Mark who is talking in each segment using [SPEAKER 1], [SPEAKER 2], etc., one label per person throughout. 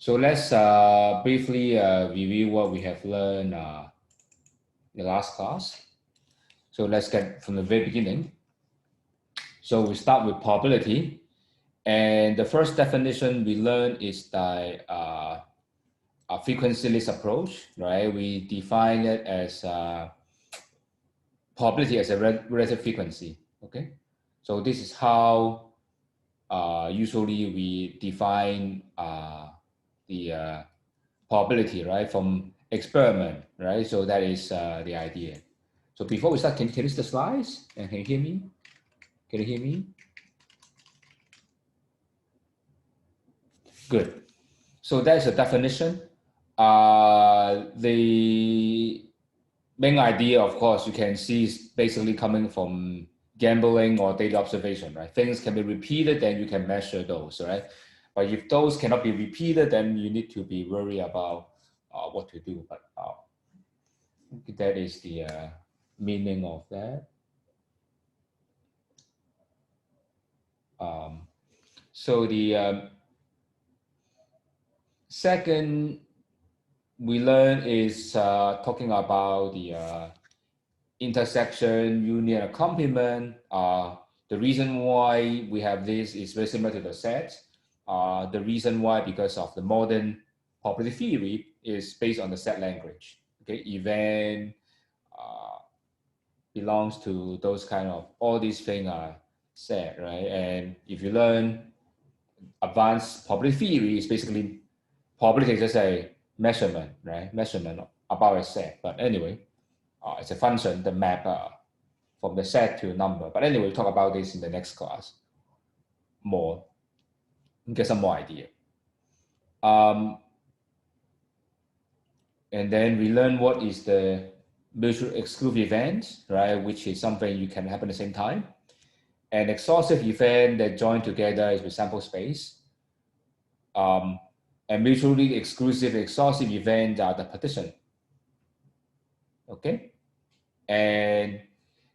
[SPEAKER 1] So let's briefly review what we have learned in the last class. So let's get from the very beginning. So we start with probability. And the first definition we learned is the a frequency list approach, right? We define it as probability as a relative frequency, okay? So this is how usually we define the probability, right, from experiment, right? So that is the idea. So before we start, can you see the slides? And can you hear me? Can you hear me? Good. So that's a definition. The main idea, of course, you can see is basically coming from gambling or data observation, right? Things can be repeated, then you can measure those, right? But if those cannot be repeated, then you need to be worried about what to do. But that is the meaning of that. So the second we learn is talking about the intersection, union, and complement. The reason why we have this is very similar to the set. The reason why, because of the modern probability theory, is based on the set language. Okay, event belongs to those kind of, all these things are set, right? And if you learn advanced probability theory, it's basically probability is just a measurement, right? Measurement about a set. But anyway, it's a function, the map from the set to a number. But anyway, we'll talk about this in the next class more, get some more idea. And then we learn what is the mutually exclusive event, right? Which is something you can happen at the same time. An exhaustive event that join together is with sample space. And mutually exclusive exhaustive events are the partition. Okay? And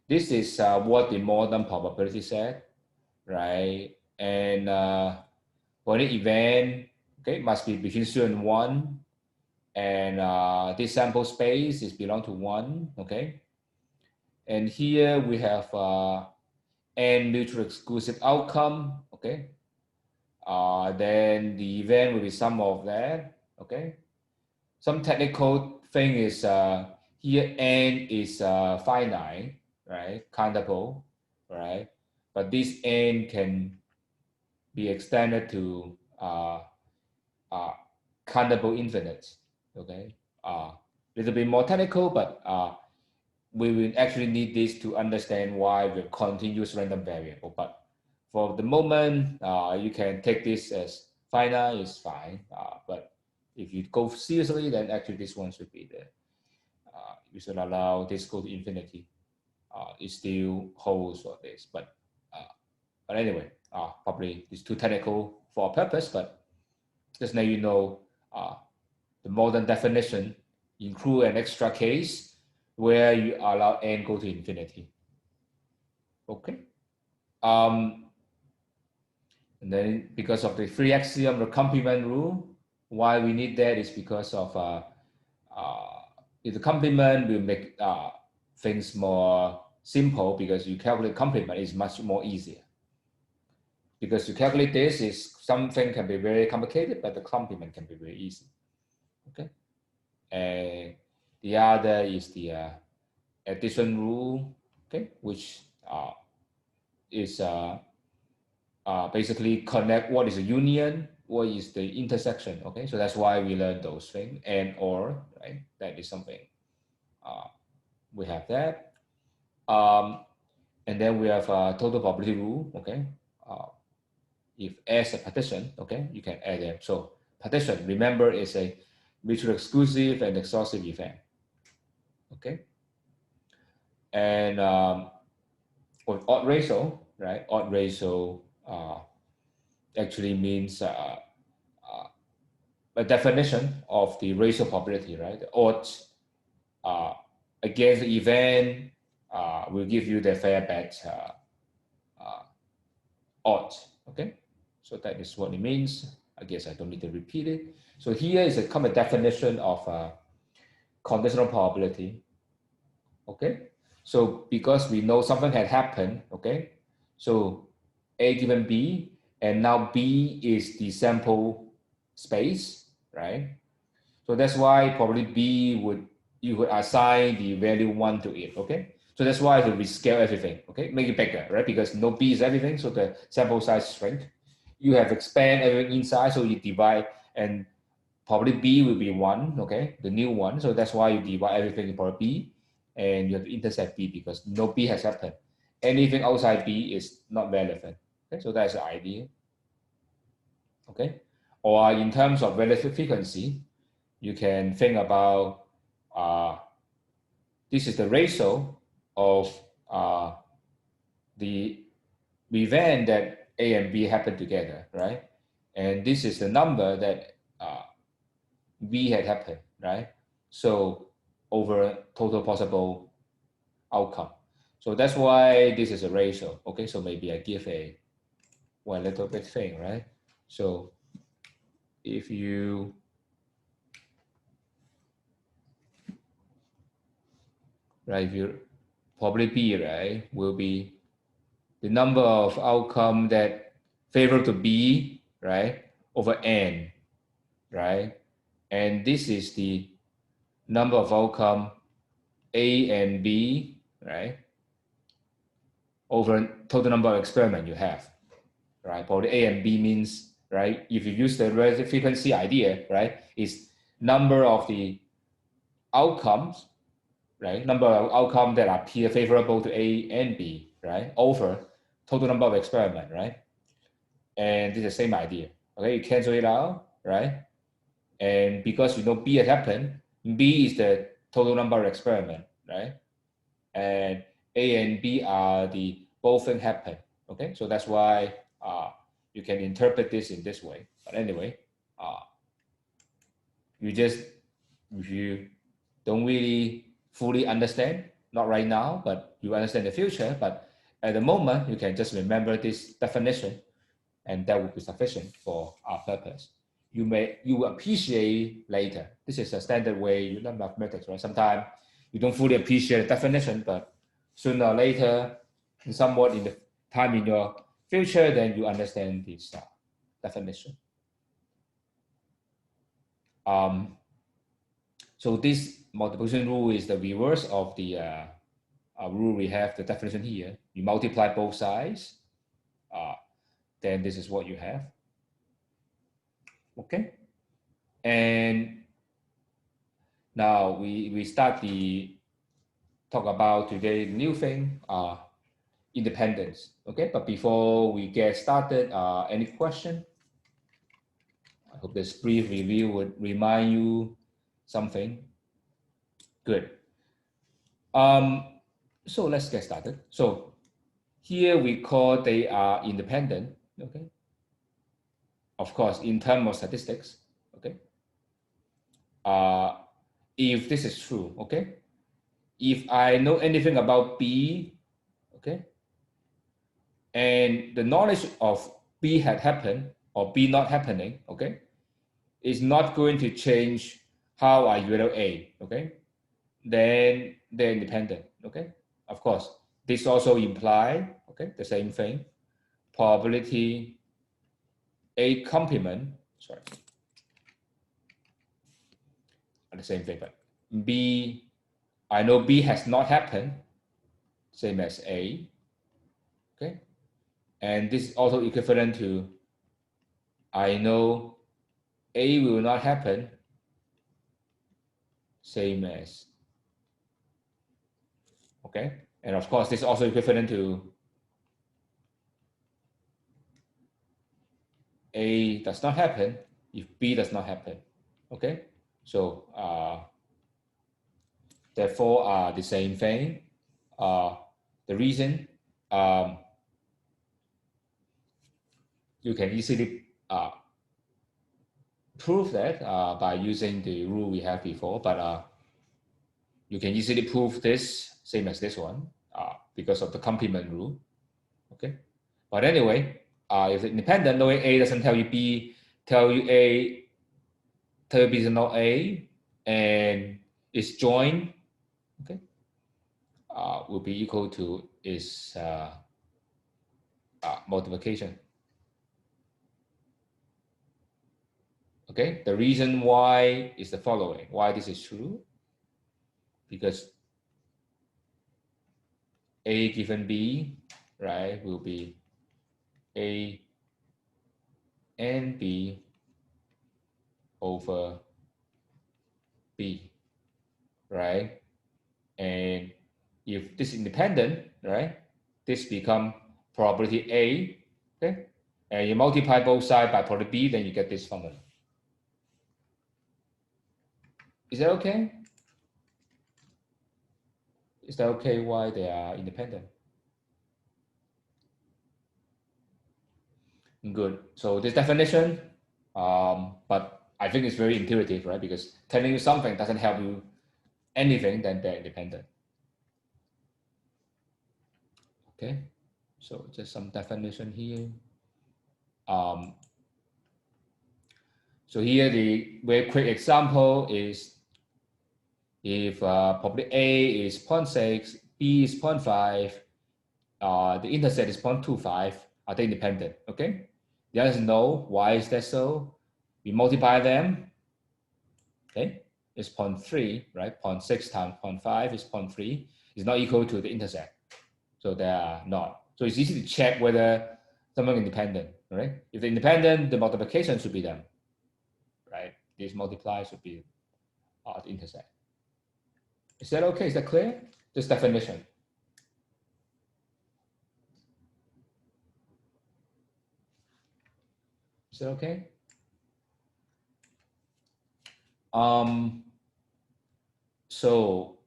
[SPEAKER 1] this is what the modern probability said, right? And for the event, okay, must be between 0 and 1. And this sample space is belong to 1, okay? And here we have n mutually exclusive outcome, okay? Then the event will be sum of that, okay? Some technical thing is here n is finite, right? Countable, right? But this n can be extended to countable infinite, okay? Little bit more technical, but we will actually need this to understand why we have continuous random variable. But for the moment, you can take this as finite is fine. But if you go seriously, then actually this one should be the, you should allow this go to infinity. It still holds for this. But anyway, probably it's too technical for our purpose, but just let you know the modern definition include an extra case where you allow n go to infinity. Okay. And then because of the free axiom, the complement rule, why we need that is because of if the complement will make things more simple, because you calculate complement is much more easier. Because to calculate this is something can be very complicated, but the complement can be very easy. Okay. And the other is the addition rule, okay, which is basically connect what is a union, what is the intersection, okay? So that's why we learn those things, and or, right? That is something we have that. And then we have total probability rule, okay? If S a partition, okay, you can add them. So partition, remember, is a mutually exclusive and exhaustive event, okay? And with odd ratio, right? Odd ratio actually means a definition of the ratio probability, right? The odds against the event will give you the fair bet odds, okay? So that is what it means. I guess I don't need to repeat it. So here is a common definition of conditional probability. Okay, so because we know something had happened, okay, so A given B, and now B is the sample space, right? So that's why probably you would assign the value 1 to it, okay? So that's why we scale everything, okay? Make it bigger, right? Because no B is everything, so the sample size shrink. You have expand everything inside, so you divide, and probably B will be 1, okay? The new one, so that's why you divide everything by B, and you have to intercept B because no B has happened. Anything outside B is not relevant, okay? So that's the idea, okay? Or in terms of relative frequency, you can think about this is the ratio of the event that A and B happen together, right? And this is the number that B had happened, right? So over total possible outcome. So that's why this is a ratio. Okay, so maybe I give a one little bit thing, right? So if you right, if you probably B, right, will be the number of outcome that favor to B, right, over N, right? And this is the number of outcome A and B, right, over total number of experiment you have, right? Probably A and B means, right, if you use the relative frequency idea, right, is number of the outcomes, right, number of outcomes that appear favorable to A and B, right, over total number of experiment, right? And this is the same idea. Okay, you cancel it out, right? And because you know B had happened, B is the total number of experiment, right? And A and B are the both things happen. Okay, so that's why you can interpret this in this way. But anyway, you just if you don't really fully understand, not right now, but you understand the future. But at the moment, you can just remember this definition, and that will be sufficient for our purpose. You will appreciate later. This is a standard way you learn mathematics, right? Sometimes you don't fully appreciate the definition, but sooner or later, somewhat in the time in your future, then you understand this definition. So this multiplication rule is the reverse of the rule we have, the definition here. You multiply both sides, then this is what you have. Okay. And now we start the talk about today new thing, independence. Okay, but before we get started, any question? I hope this brief review would remind you something. Good. So let's get started. So here we call they are independent. Okay. Of course, in terms of statistics. Okay. If this is true, okay. If I know anything about B, okay, and the knowledge of B had happened or B not happening, okay, is not going to change how I evaluate A, okay, then they're independent, okay. Of course, this also implies, okay, the same thing, probability A complement, sorry, the same thing, but B, I know B has not happened, same as A, okay, and this is also equivalent to I know A will not happen, same as, okay? And of course, this is also equivalent to A does not happen if B does not happen, okay? So therefore, the same thing. The reason you can easily prove that by using the rule we have before, but you can easily prove this same as this one because of the complement rule, okay? But anyway, if it's independent, knowing A doesn't tell you B, tell you A third is not A, and its joint, okay, will be equal to its multiplication. Okay, the reason why is the following. Why this is true? Because A given B, right, will be A and B over B, right? And if this is independent, right, this become probability A, okay? And you multiply both sides by probability B, then you get this formula. Is that okay? Is that okay why they are independent? Good. So this definition, but I think it's very intuitive, right? Because telling you something doesn't help you anything, then they're independent. Okay. So just some definition here. So here the very quick example is if probability A is 0.6, B is 0.5, the intercept is 0.25, are they independent? Okay. The answer is no. Why is that so? We multiply them. Okay. It's 0.3, right? 0.6 times 0.5 is 0.3. It's not equal to the intercept. So they are not. So it's easy to check whether someone is independent, right? If they're independent, the multiplication should be them, right? This multiply should be the intercept. Is that okay? Is that clear? This definition. Is that okay? So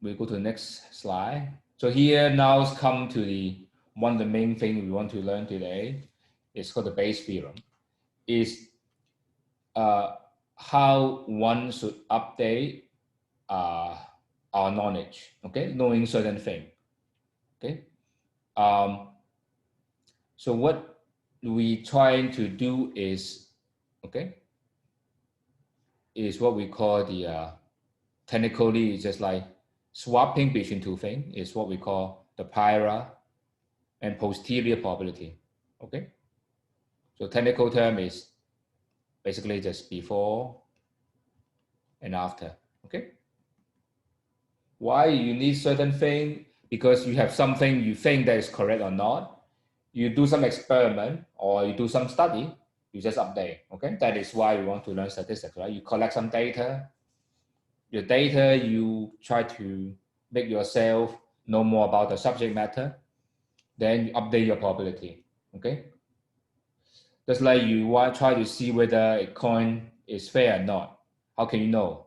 [SPEAKER 1] we go to the next slide. So here now come to the one of the main things we want to learn today. It's called the Bayes theorem. Is how one should update our knowledge. Okay, knowing certain thing. Okay. So what we trying to do is, okay, is what we call the technically just like swapping between two things is what we call the prior and posterior probability. Okay. So technical term is basically just before and after. Okay. Why you need certain thing? Because you have something you think that is correct or not. You do some experiment or you do some study, you just update. Okay. That is why you want to learn statistics, right? You collect some data. Your data, you try to make yourself know more about the subject matter. Then you update your probability. Okay. Just like you want try to see whether a coin is fair or not. How can you know?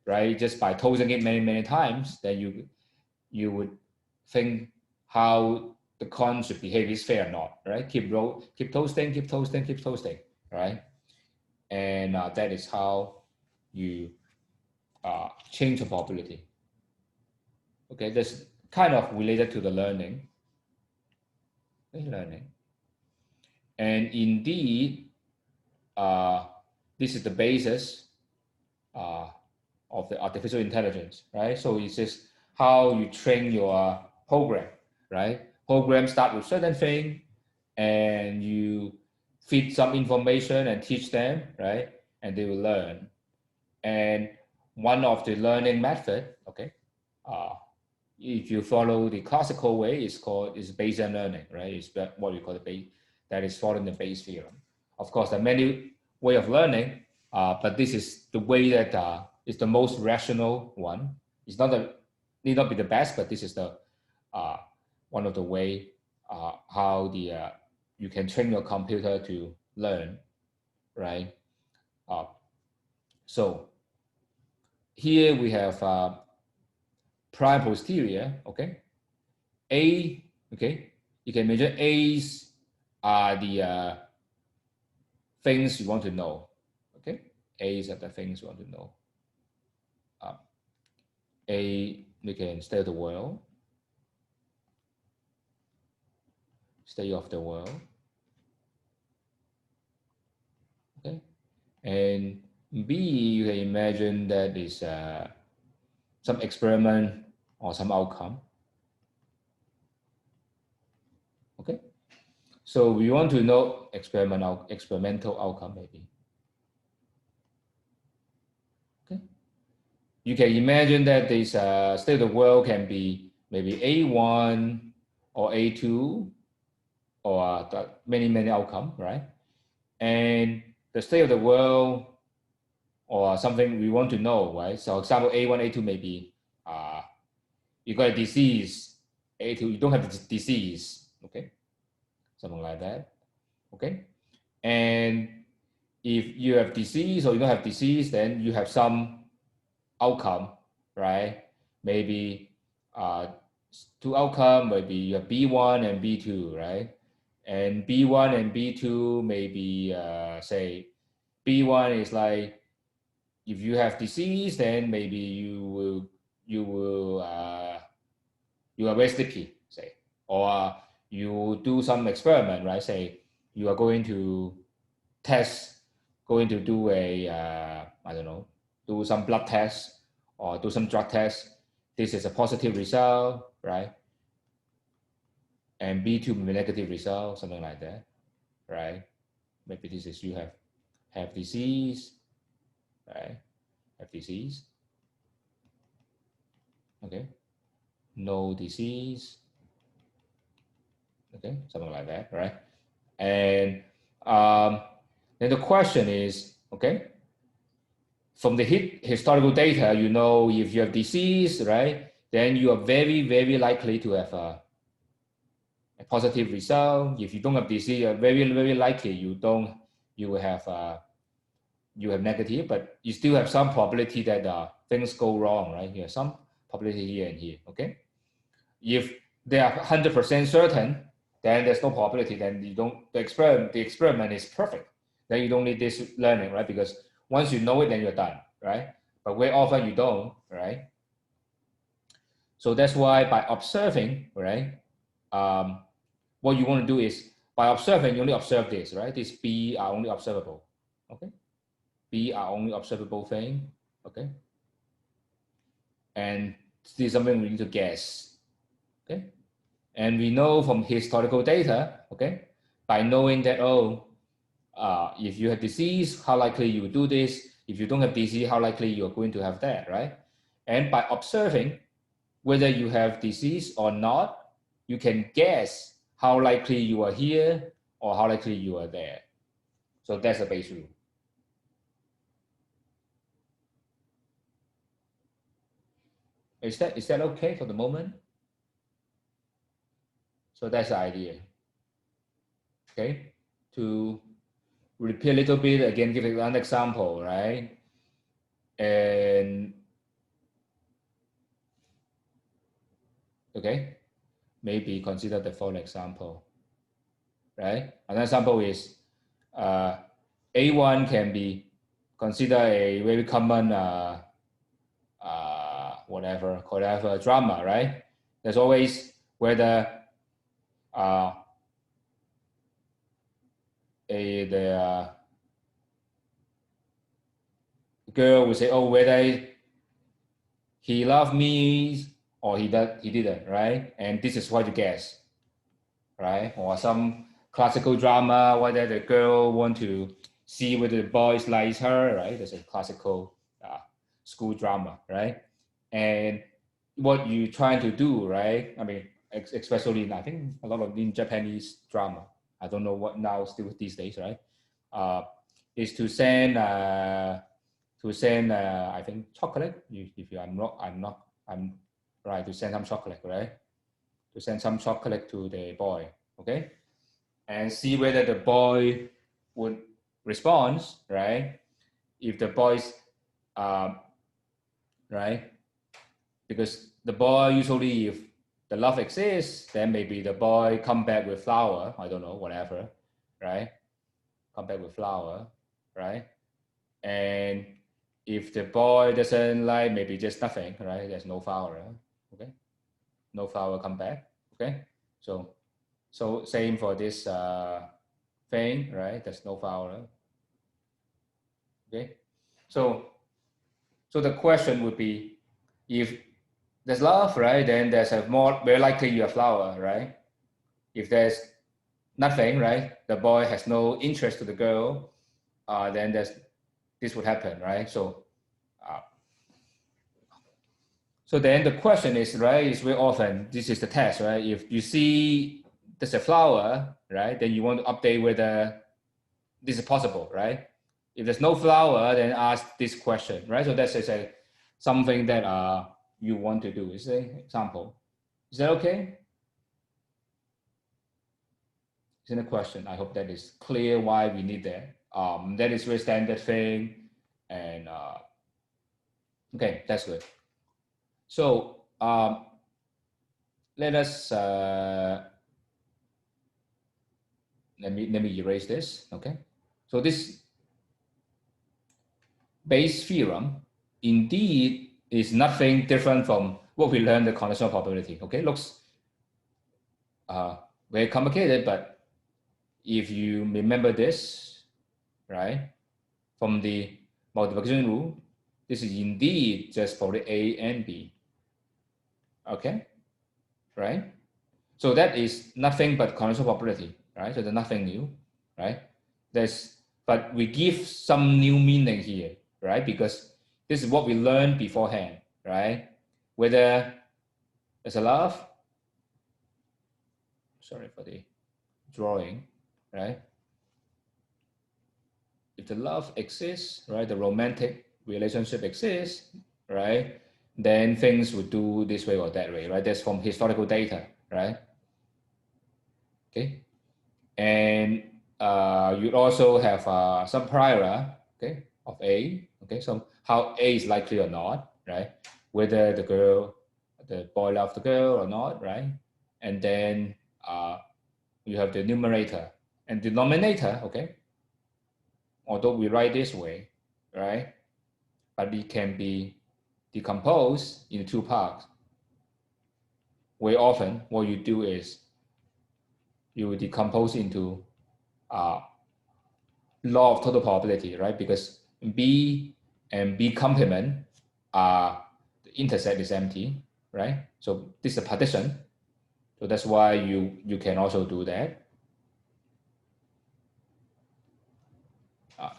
[SPEAKER 1] Right? Just by tossing it many, many times, then you would think how the coin should behave is fair or not, right? Keep toasting, keep toasting, keep toasting, right? And that is how you change the probability. Okay, that's kind of related to the learning. And indeed, this is the basis of the artificial intelligence, right? So it's just how you train your program, right? Program start with certain thing, and you feed some information and teach them, right? And they will learn. And one of the learning method, okay, if you follow the classical way, is Bayesian learning, right? It's what we call the Bayes, that is following the Bayes theorem. Of course, there are many way of learning, but this is the way that is the most rational one. It's not need not be the best, but this is the one of the way how the you can train your computer to learn, right? So here we have prime posterior, okay? A, okay? You can measure A's are the things you want to know, okay? A's are the things you want to know. A, you can study of the world, study of the world, okay? And B, you can imagine that is some experiment or some outcome. Okay, so we want to know experimental outcome maybe. Okay, you can imagine that this state of the world can be maybe A1 or A2 or many outcomes, right? And the state of the world or something we want to know, right? So example A1, A2 maybe you got a disease, A2 you don't have the disease, okay? Something like that, okay? And if you have disease or you don't have disease, then you have some outcome, right? Maybe two outcome, maybe you have B1 and B2, right? And B1 and B2 maybe say B1 is like if you have disease, then maybe you are very sticky, say, or you do some experiment, right? Say you are going to do a I don't know, do some blood test or do some drug test. This is a positive result, right? And B2 negative result, something like that, right? Maybe this is you have disease, right? Have disease, okay? No disease, okay? Something like that, right? And then the question is, okay, from the historical data, you know, if you have disease, right, then you are very likely to have a positive result. If you don't have disease, you're very likely you will have negative, but you still have some probability that things go wrong, right? You have some probability here and here, okay? If they are 100% certain, then there's no probability. Then you don't. The experiment is perfect. Then you don't need this learning, right? Because once you know it, then you're done, right? But very often you don't, right? So that's why by observing, right? What you want to do is by observing, you only observe this, right? This B are only observable, okay? B are only observable thing, okay? And this is something we need to guess, okay? And we know from historical data, okay, by knowing that, if you have disease, how likely you will do this. If you don't have disease, how likely you're going to have that, right? And by observing whether you have disease or not, you can guess how likely you are here or how likely you are there. So that's the base rule. Is that okay for the moment? So that's the idea. Okay, to repeat a little bit again, give an example, right? And okay, maybe consider the following example, right? Another example is A1 can be considered a very common whatever drama, right? There's always whether the girl will say, oh, whether he loved me or he didn't, right? And this is what you guess, right? Or some classical drama, whether the girl want to see whether the boys likes her, right? There's a classical school drama, right? And what you trying to do, right? I mean, especially in, I think a lot of in Japanese drama, I don't know what now still these days, right? Is to send I think chocolate. If you I'm right to send some chocolate, right? To send some chocolate to the boy, okay, and see whether the boy would respond, right? If the boys, right, because the boy usually, if the love exists, then maybe the boy come back with flower. I don't know, whatever, right? Come back with flower, right? And if the boy doesn't like, maybe just nothing, right? There's no flower, okay? No flower come back, okay? So same for this thing, right? There's no flower, okay? So the question would be, if there's love, right, then there's a more very likely you have flower, right? If there's nothing, right, the boy has no interest to the girl, then this would happen, right? So then the question is, right, is very often, this is the test, right? If you see there's a flower, right, then you want to update whether this is possible, right? If there's no flower, then ask this question, right? So that's something that you want to do. Is an example. Is that okay? It's in a question. I hope that is clear why we need that. That is very standard thing, and okay, that's good. So let us let me erase this. Okay, so this Bayes' theorem indeed is nothing different from what we learned the conditional probability. Okay, looks very complicated, but if you remember this, right, from the multiplication rule, this is indeed just for the A and B. Okay, right? So that is nothing but conditional probability, right? So there's nothing new, right? But we give some new meaning here, right? Because this is what we learned beforehand, right? Whether there's a love, sorry for the drawing, right? If the love exists, right, the romantic relationship exists, right, then things would do this way or that way, right? That's from historical data, right? Okay, and you'd also have some prior, okay, of A, okay, so how A is likely or not, right? Whether the boy loves the girl or not, right? And then you have the numerator and denominator, okay? Although we write this way, right? But it can be decomposed into two parts. Very often, what you do is you decompose into law of total probability, right? Because B and B complement are the intercept is empty, right? So this is a partition. So that's why you can also do that.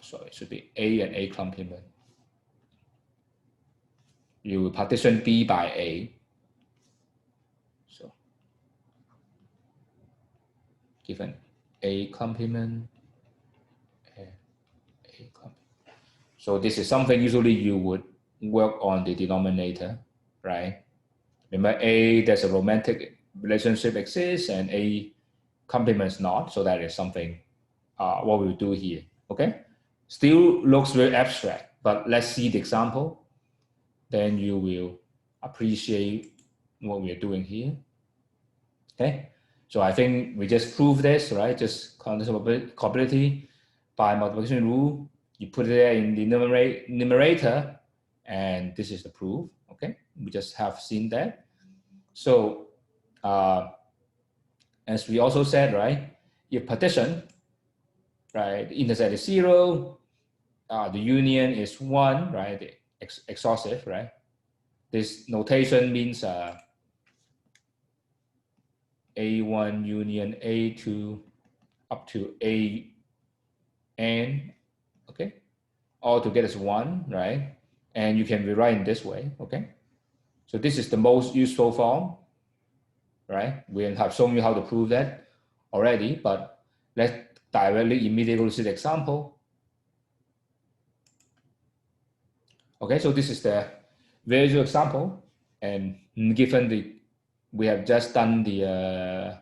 [SPEAKER 1] Sorry, it should be A and A complement. You partition B by A. So given A complement and A complement. So this is something usually you would work on the denominator, right? Remember A, there's a romantic relationship exists and A complements not. So that is something what we'll do here, okay? Still looks very abstract, but let's see the example. Then you will appreciate what we are doing here, okay? So I think we just prove this, right? Just conditional probability by multiplication rule. You put it there in the numerator, and this is the proof, okay? We just have seen that. So as we also said, right, if partition, right, the intercept is 0, the union is 1, right, the exhaustive, right? This notation means A1 union A2 up to AN, okay? All together is 1, right? And you can rewrite in this way, okay? So this is the most useful form, right? We have shown you how to prove that already, but let's directly immediately see the example. Okay, so this is the visual example, and given we have just done the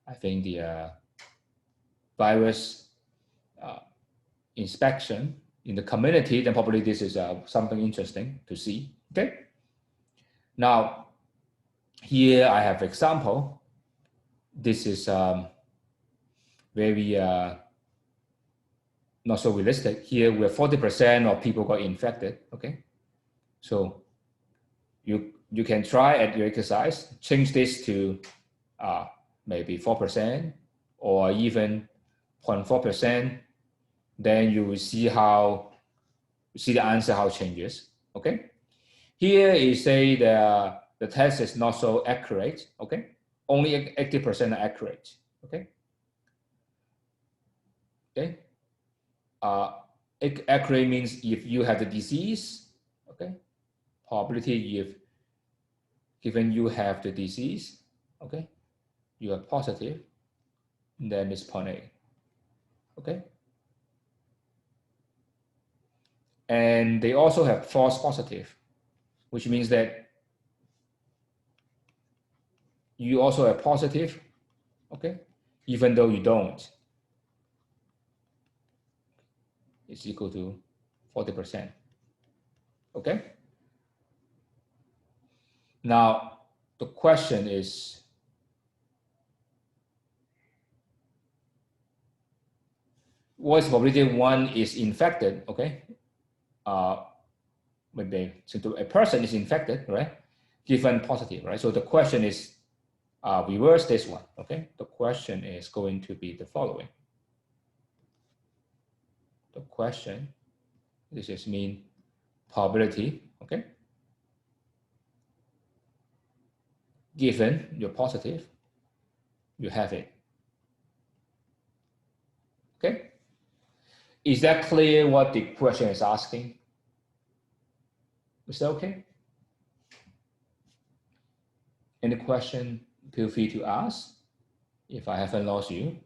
[SPEAKER 1] I think the virus inspection in the community, then probably this is something interesting to see. Okay, now here I have example. This is very not so realistic. Here we have 40% of people got infected. Okay, so you can try at your exercise, change this to maybe 4% or even 0.4%. Then you will see how see the answer how it changes. Okay. Here you say the test is not so accurate. Okay. Only 80% are accurate. Okay. Okay. Accurate means if you have the disease. Okay. Probability if given you have the disease. Okay. You are positive, then it's 0.8. Okay. And they also have false positive, which means that you also have positive, okay, even though you don't. It's equal to 40%. Okay. Now the question is, what is probability one is infected? Okay. Maybe so a person is infected, right? Given positive, right? So the question is, reverse this one. Okay. The question is going to be the following. The question, this is mean probability. Okay. Given you're positive, you have it. Okay. Is that clear what the question is asking? Is that okay? Any question, feel free to ask if I haven't lost you.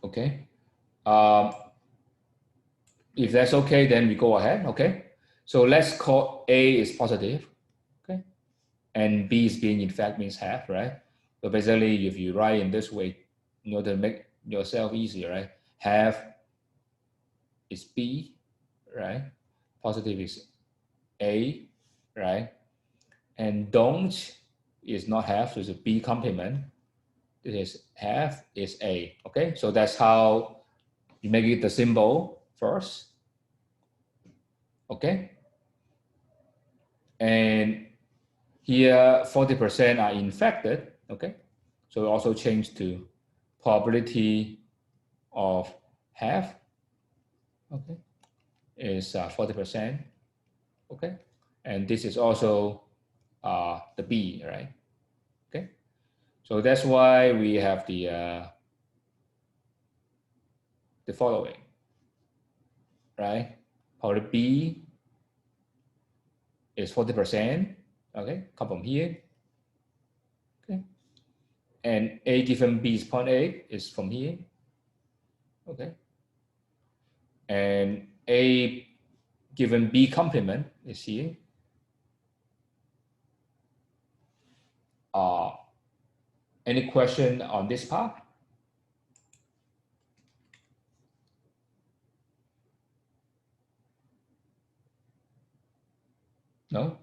[SPEAKER 1] Okay. If that's okay, then we go ahead. Okay. So let's call A is positive. Okay. And B is being in fact means half, right? So basically, if you write in this way, in order to make yourself easier, right? Half is B, right? Positive is A, right? And don't is not half, so it's a B complement. This is half is A, okay? So that's how you make it the symbol first, okay? And here 40% are infected, okay? So also change to probability of half, okay, is 40%, okay? And this is also the B, right? Okay, so that's why we have the following, right? Probability B is 40%, okay, come from here, okay? And A given B is 0.8 is from here, okay? And A given B complement is here. Any question on this part? No?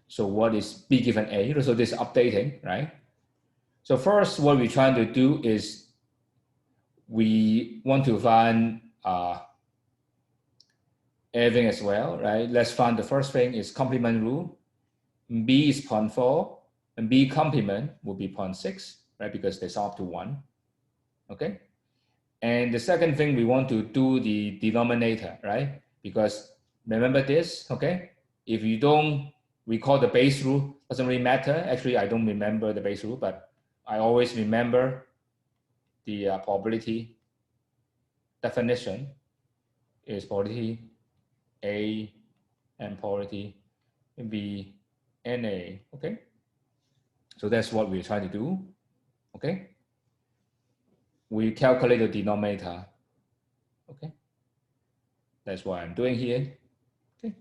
[SPEAKER 1] So what is B given A? So this is updating, right? So first, what we're trying to do is we want to find everything as well, right? Let's find the first thing is complement rule. B is 0.4 and B complement will be 0.6, right? Because they sum up to 1, okay? And the second thing, we want to do the denominator, right? Because remember this, okay? If you don't recall the base rule, doesn't really matter. Actually, I don't remember the base rule, but I always remember the probability definition is probability A and probability B and A, okay? So that's what we're trying to do, okay? We calculate the denominator, okay? That's what I'm doing here, okay?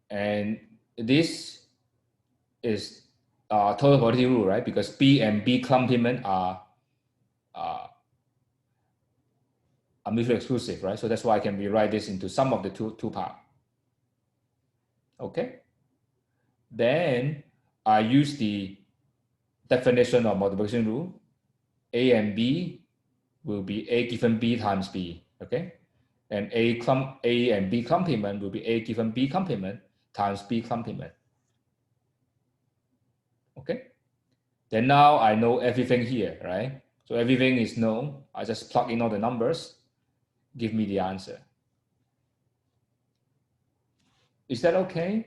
[SPEAKER 1] And this is total probability rule, right? Because B and B complement are mutually exclusive, right? So that's why I can rewrite this into sum of the two parts. Okay. Then I use the definition of multiplication rule. A and B will be A given B times B. Okay. And A and B complement will be A given B complement times B complement. Okay. Then now I know everything here, right? So everything is known. I just plug in all the numbers, give me the answer. Is that okay?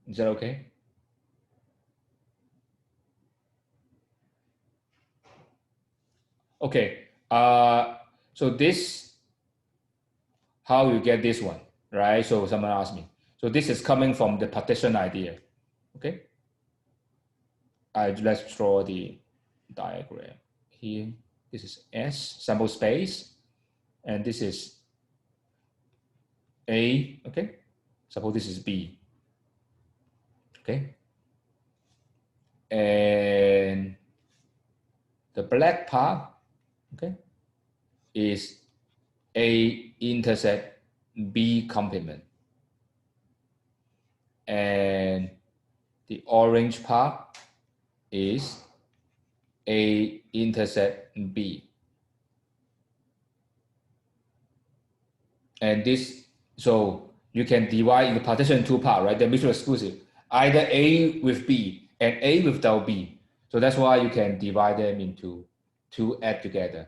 [SPEAKER 1] Is that okay? Okay. So this, how you get this one, right? So someone asked me. So this is coming from the partition idea. Okay. Let's draw the diagram here. This is S, sample space, and this is A. Okay. Suppose this is B. Okay. And the black part, okay, is A intersect B complement. And the orange part is A intersect B. And this, so you can divide the partition in two parts, right? They're mutually exclusive. Either A with B and A without B. So that's why you can divide them into two, add together.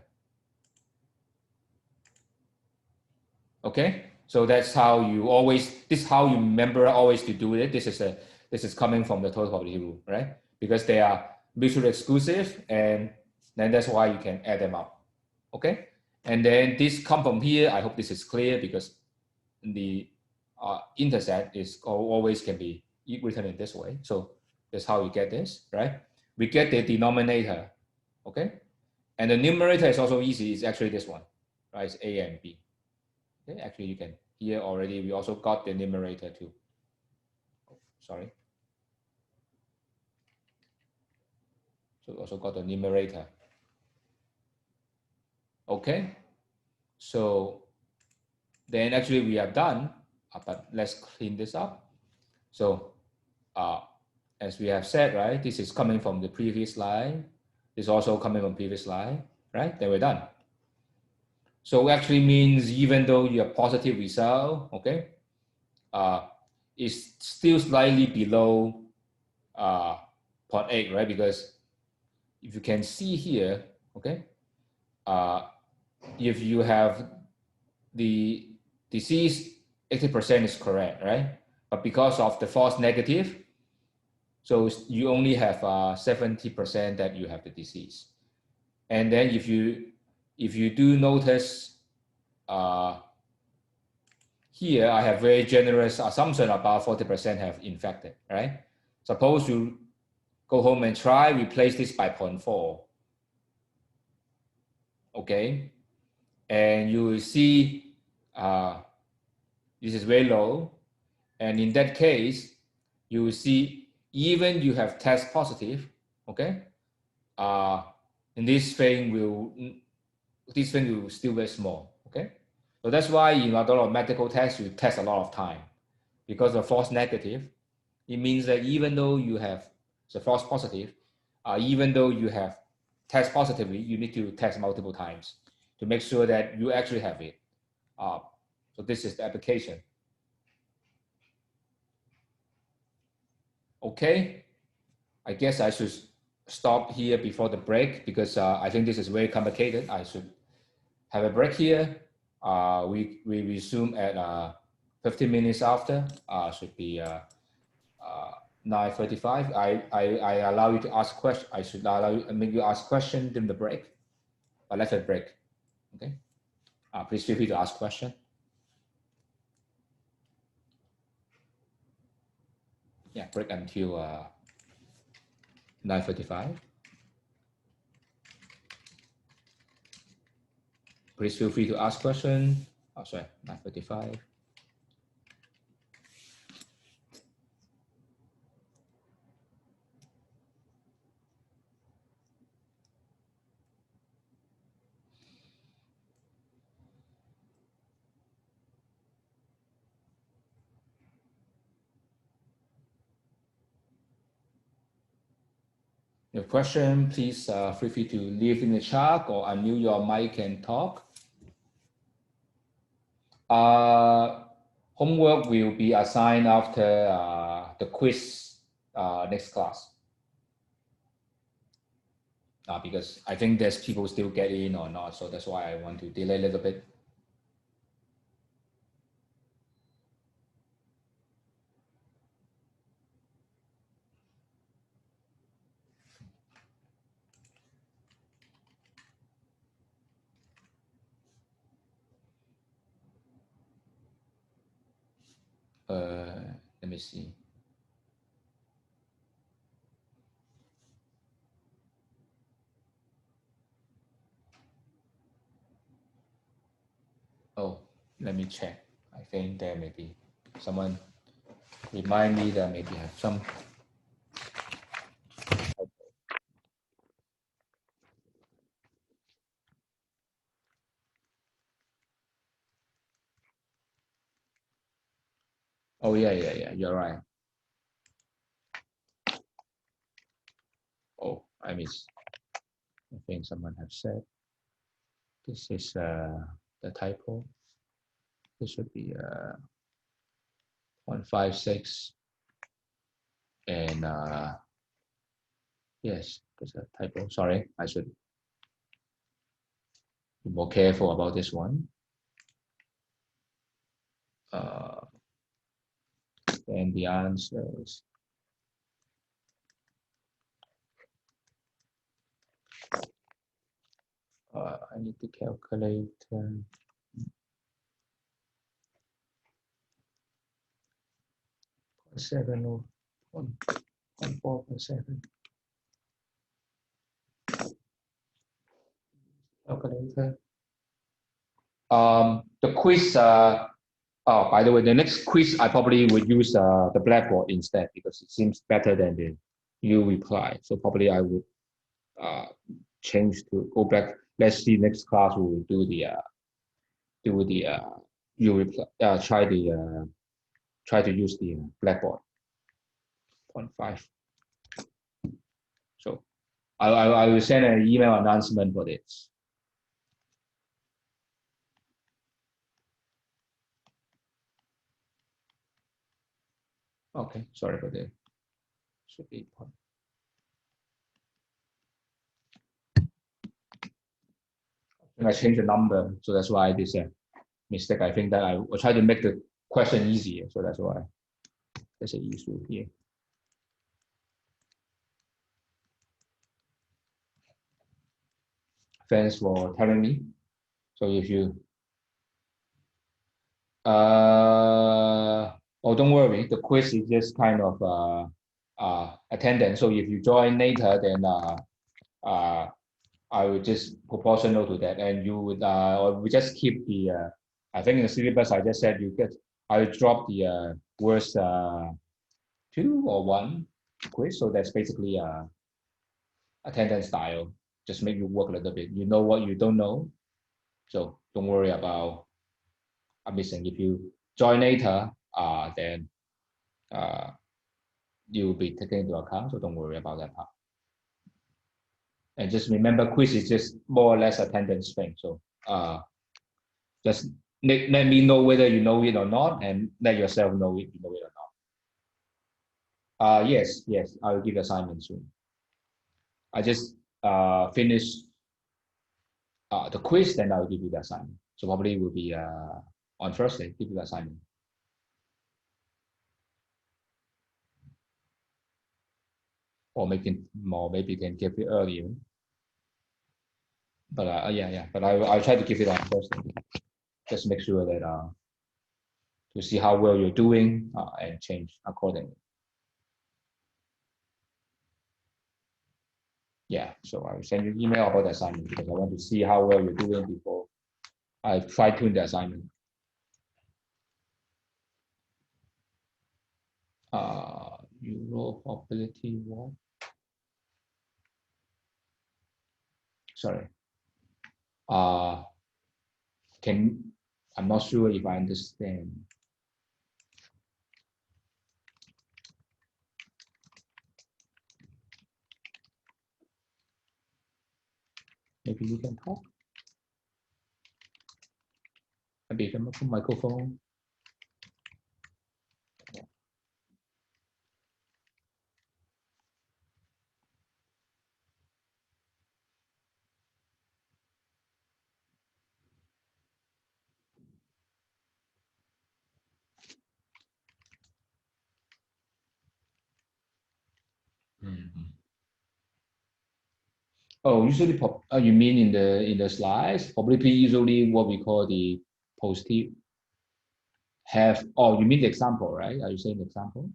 [SPEAKER 1] Okay, so that's how you always, this is how you remember always to do it. This is coming from the total probability rule, right? Because they are mutually exclusive, and then that's why you can add them up. Okay, and then this come from here. I hope this is clear because the intersect is always can be written in this way. So that's how you get this, right? We get the denominator, okay, and the numerator is also easy. It's actually this one, right? It's A and B. Okay, actually you can here already. We also got the numerator too. Oh, sorry. So we also got the numerator. Okay. So then actually we are done, but let's clean this up. So as we have said, right, this is coming from the previous slide. This is also coming from previous slide, right? Then we're done. So actually means even though you have positive result, okay, it's still slightly below 0.8, right? Because if you can see here, okay, if you have the disease 80% is correct, right? But because of the false negative, so you only have 70% that you have the disease. And then if you do notice here, I have very generous assumption about 40% have infected, right? Suppose you go home and try, replace this by 0.4. Okay. And you will see this is very low. And in that case, you will see even you have test positive, okay? And this thing will still very small, okay? So that's why in a lot of medical tests, you test a lot of time because of false negative. It means that even though you have the false positive, even though you have test positively, you need to test multiple times to make sure that you actually have it. So this is the application. Okay, I guess I should stop here before the break because I think this is very complicated. I should have a break here. We resume at 15 minutes after. Should be 9:35. I allow you to ask question. I should allow you, make you ask question during the break. But let's have a break. Okay. Please feel free to ask question. Yeah, break until 9:35. Please feel free to ask question. Oh, sorry, 9:35. Your question, please feel free to leave in the chat or unmute your mic and talk. Homework will be assigned after the quiz next class. Because I think there's people still get in or not, so that's why I want to delay a little bit. Let me see. Oh, let me check. I think there may be someone remind me that maybe have some. Oh yeah, you're right. Oh, I miss. I think someone have said this is the typo. This should be 156 and yes, there's a typo. Sorry, I should be more careful about this one. And the answer is I need to calculate 0.7 or 0.4.7. Calculator. The quiz. Oh, by the way, the next quiz I probably would use the Blackboard instead because it seems better than the U reply. So probably I would change to go back. Let's see. Next class we will do the U reply. Try to use the Blackboard 0.5. So I will send an email announcement for this. Okay, sorry for that. Should be point. I changed the number, so that's why I did a mistake. I think that I will try to make the question easier, so that's why there's an issue here. Thanks for telling me. So if you oh, don't worry, the quiz is just kind of attendance. So if you join later, then I would just proportional to that, and you would or we just keep the I think in the syllabus I just said you get I would drop the worst 2 or 1 quiz, so that's basically attendance style. Just make you work a little bit. You know what you don't know, so don't worry about missing. If you join later, then you will be taken into account. So don't worry about that part. And just remember, quiz is just more or less attendance thing. So just let me know whether you know it or not, and let yourself know if you know it or not. Yes, I will give assignment soon. I just finish the quiz, then I will give you the assignment. So probably will be on Thursday, give you the assignment. Or maybe can give it earlier. But yeah. But I'll try to give it on Thursday. Just make sure that to see how well you're doing and change accordingly. Yeah, so I will send you an email about the assignment because I want to see how well you're doing before I fine-tune the assignment. Euro probability what? Sorry. I'm not sure if I understand. Maybe you can talk. Maybe you can open microphone. Mhm. Oh, usually, you mean in the slides? Probability usually what we call the positive have. Oh, you mean the example, right? Are you saying the example?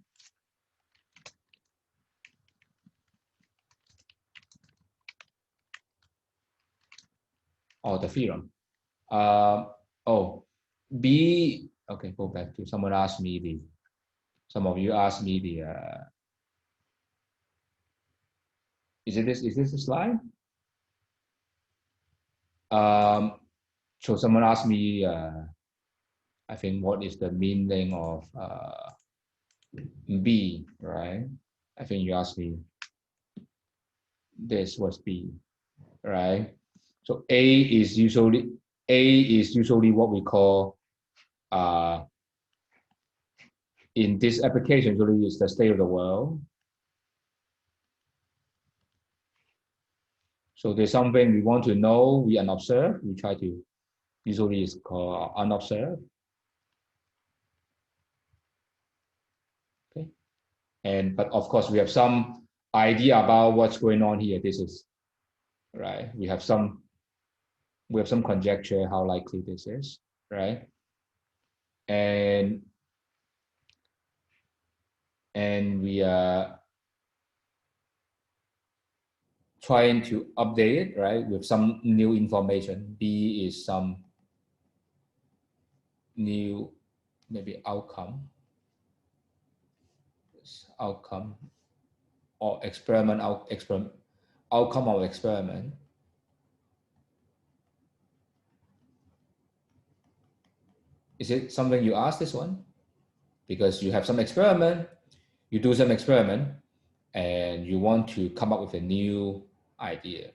[SPEAKER 1] Oh, the theorem. Oh, B. Okay, go back to someone asked me the. Some of you asked me the. Is it this? Is this the slide? Um, so someone asked me. I think what is the meaning of B, right? I think you asked me. This was B, right? So A is usually what we call in this application usually is the state of the world. So there's something we want to know, we unobserved, we try to usually is called unobserved. Okay. And but of course we have some idea about what's going on here. This is right. We have some conjecture how likely this is, right? And we are trying to update it, right, with some new information. B is some new maybe outcome or outcome of experiment. Is it something you asked this one? Because you have some experiment, you do some experiment, and you want to come up with a new idea.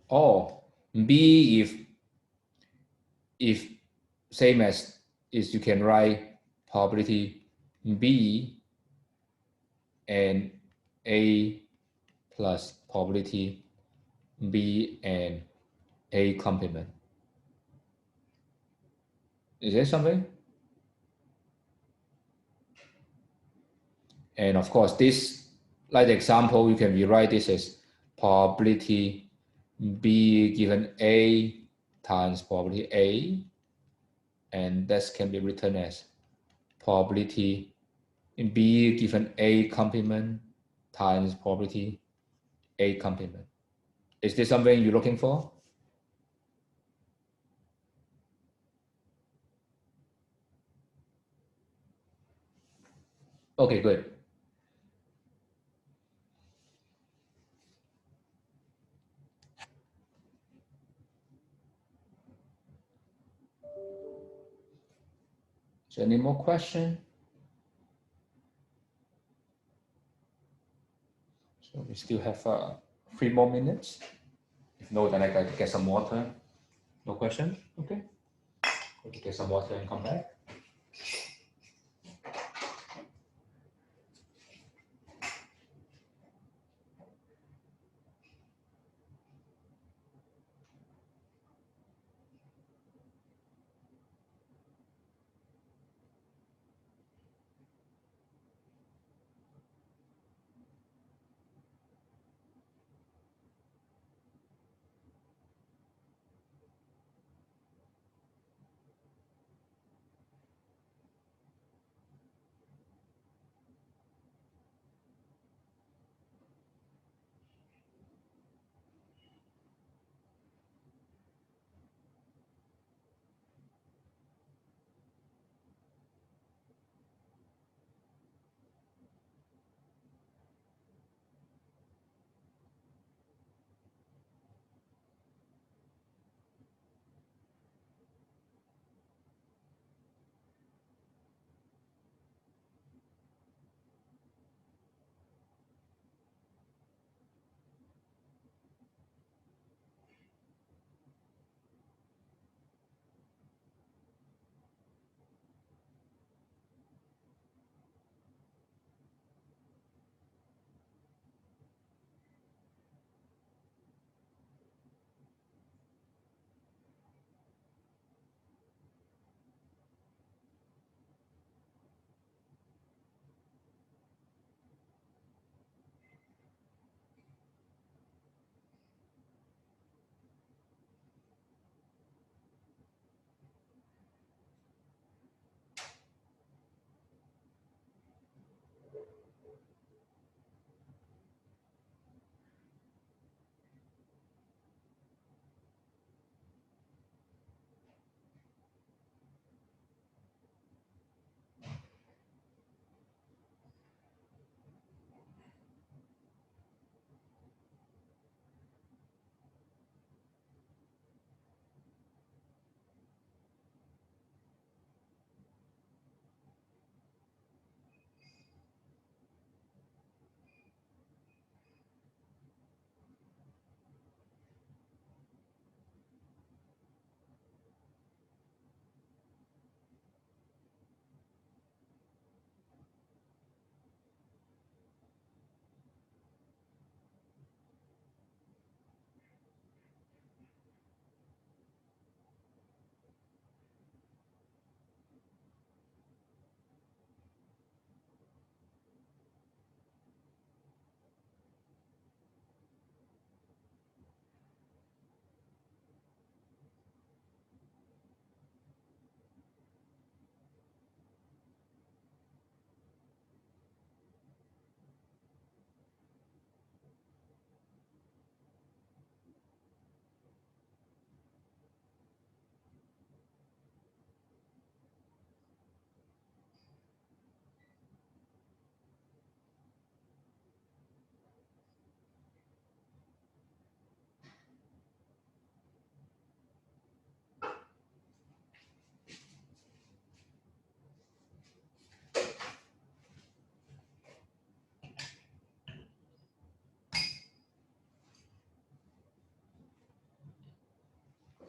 [SPEAKER 1] Or B, if same as is you can write probability B and A plus probability B and A complement. Is there something? And of course, this, like the example, you can rewrite this as probability B given A times probability A, and this can be written as probability B given A complement times probability A complement. Is this something you're looking for? Okay, good. So any more question? So we still have 3 more minutes. If no, then I got to get some water. No question? Okay. Go to get some water and come back.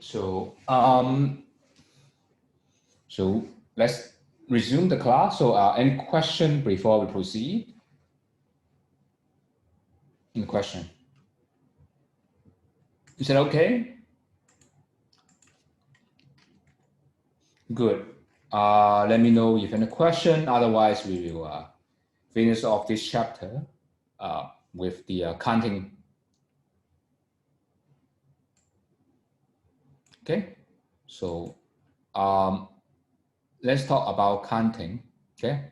[SPEAKER 1] So so let's resume the class. So any question before we proceed? Any question? Is that okay? Good. Let me know if any question. Otherwise, we will finish off this chapter with the counting. Okay. So let's talk about counting. Okay.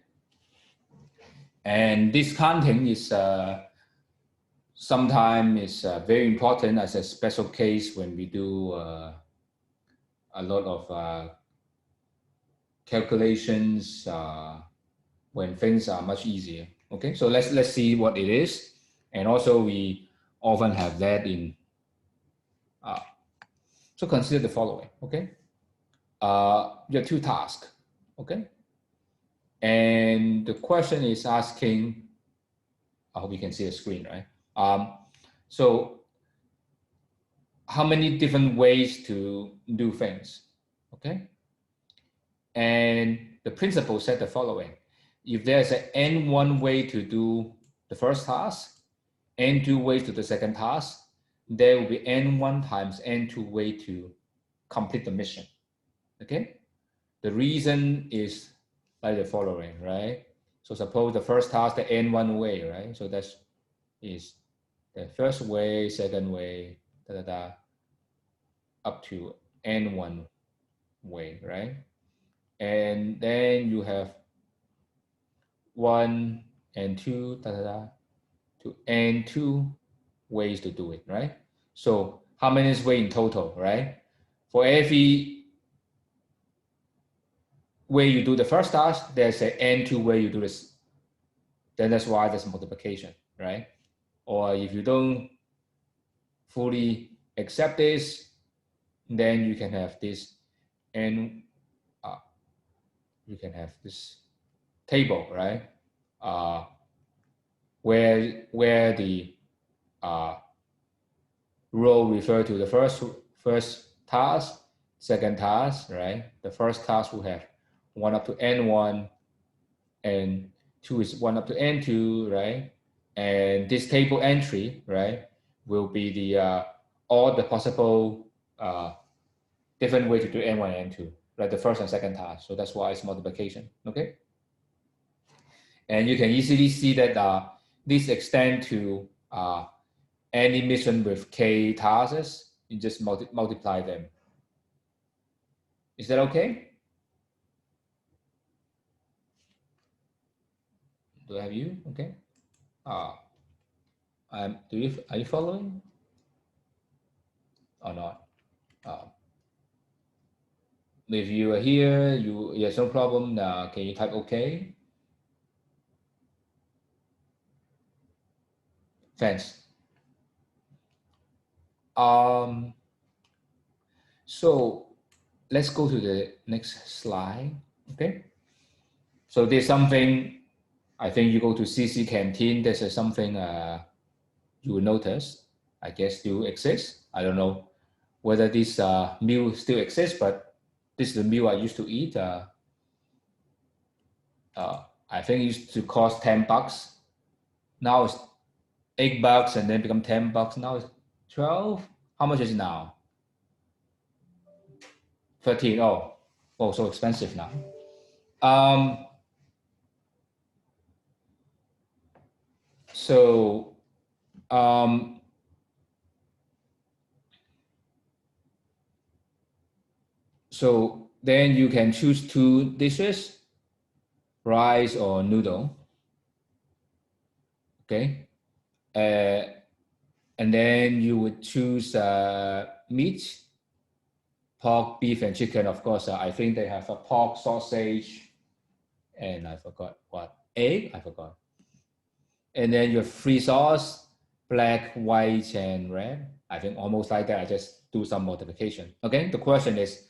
[SPEAKER 1] And this counting is sometimes very important as a special case when we do a lot of calculations when things are much easier. Okay, so let's see what it is, and also we often have that in. So consider the following. Okay, you have two tasks. Okay, and the question is asking. I hope you can see the screen, right? So how many different ways to do things? Okay, and the principle said the following: if there's an n1 way to do the first task, n2 ways to the second task, there will be n1 times n2 way to complete the mission. Okay, the reason is like the following, right? So suppose the first task, the n1 way, right? So that is the first way, second way, da da da, up to n1 way, right? And then you have 1 and 2, da da da, to n2 ways to do it, right? So how many is way in total, right? For every way you do the first task, there's an n2 way you do this. Then that's why there's multiplication, right? Or if you don't fully accept this, then you can have this, and you can have this table, right? Where the row refer to the first task, second task, right? The first task will have 1 up to n1, and 2 is 1 up to n2, right? And this table entry, right, will be the all the possible different way to do n1 and n2, like the first and second task. So that's why it's multiplication, okay? And you can easily see that this extends to any mission with k tasks. You just multiply them. Is that okay? Do I have you? Okay. Are you following or not? If you are here, yes, no problem. Can you type okay? Thanks. So let's go to the next slide. Okay. So there's something. I think you go to CC Canteen. There's something you will notice. I guess still exists. I don't know whether this meal still exists, but this is the meal I used to eat. I think it used to cost $10. Now it's $8 and then become $10. Now it's 12. How much is it now? 13. Oh, so expensive now. So so then you can choose two dishes, rice or noodle. Okay. And then you would choose meat, pork, beef, and chicken. Of course, I think they have a pork sausage, and I forgot what, egg, I forgot. And then you have three sauce, black, white, and red. I think almost like that. I just do some multiplication. Okay, the question is,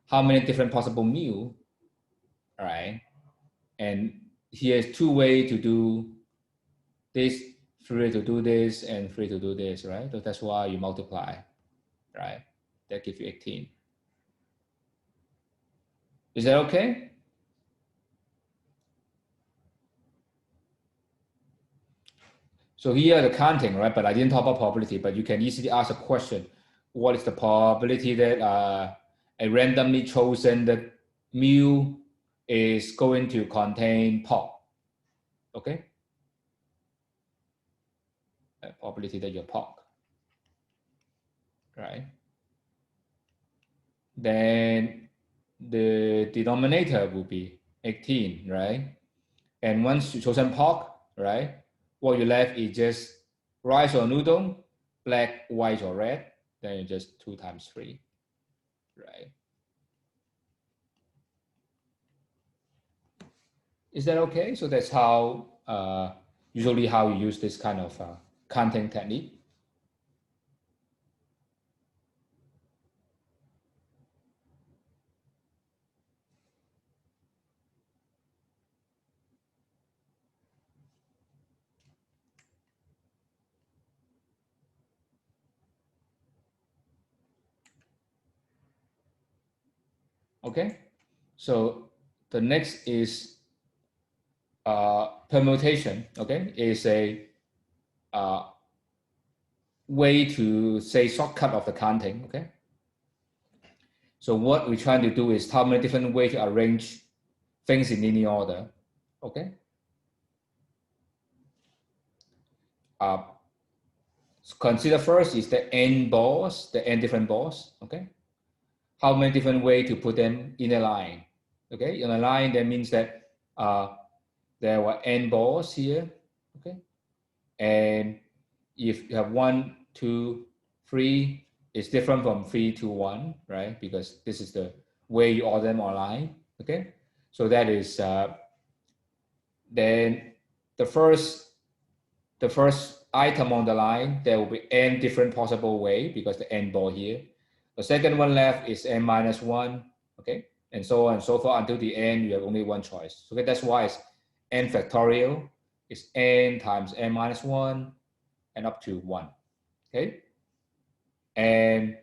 [SPEAKER 1] how many different possible meal, all right? And here's two ways to do this, three to do this, and three to do this, right? So that's why you multiply, right? That gives you 18. Is that okay? So here the counting, right? But I didn't talk about probability, but you can easily ask a question. What is the probability that a randomly chosen that mu is going to contain POC? Okay? Probability that you're POC, right? Then the denominator will be 18, right? And once you chosen POC, right? What you left is just rice or noodle, black, white, or red. Then you just 2 times 3, right? Is that okay? So that's how usually how you use this kind of counting technique. Okay, so the next is permutation. Okay, is a way to say shortcut of the counting. Okay, so what we're trying to do is how many different ways to arrange things in linear order. Okay, consider first is the n balls, the n different balls. Okay, how many different ways to put them in a line. Okay, in a line that means that there were n balls here. Okay, and if you have 1, 2, 3, it's different from 3 to 1, right? Because this is the way you order them online. Okay, so that is then the first item on the line, there will be n different possible way because the n ball here. The second one left is n minus 1, okay? And so on and so forth until the end, you have only one choice. Okay, that's why it's n factorial is n times n minus 1 and up to 1, okay? And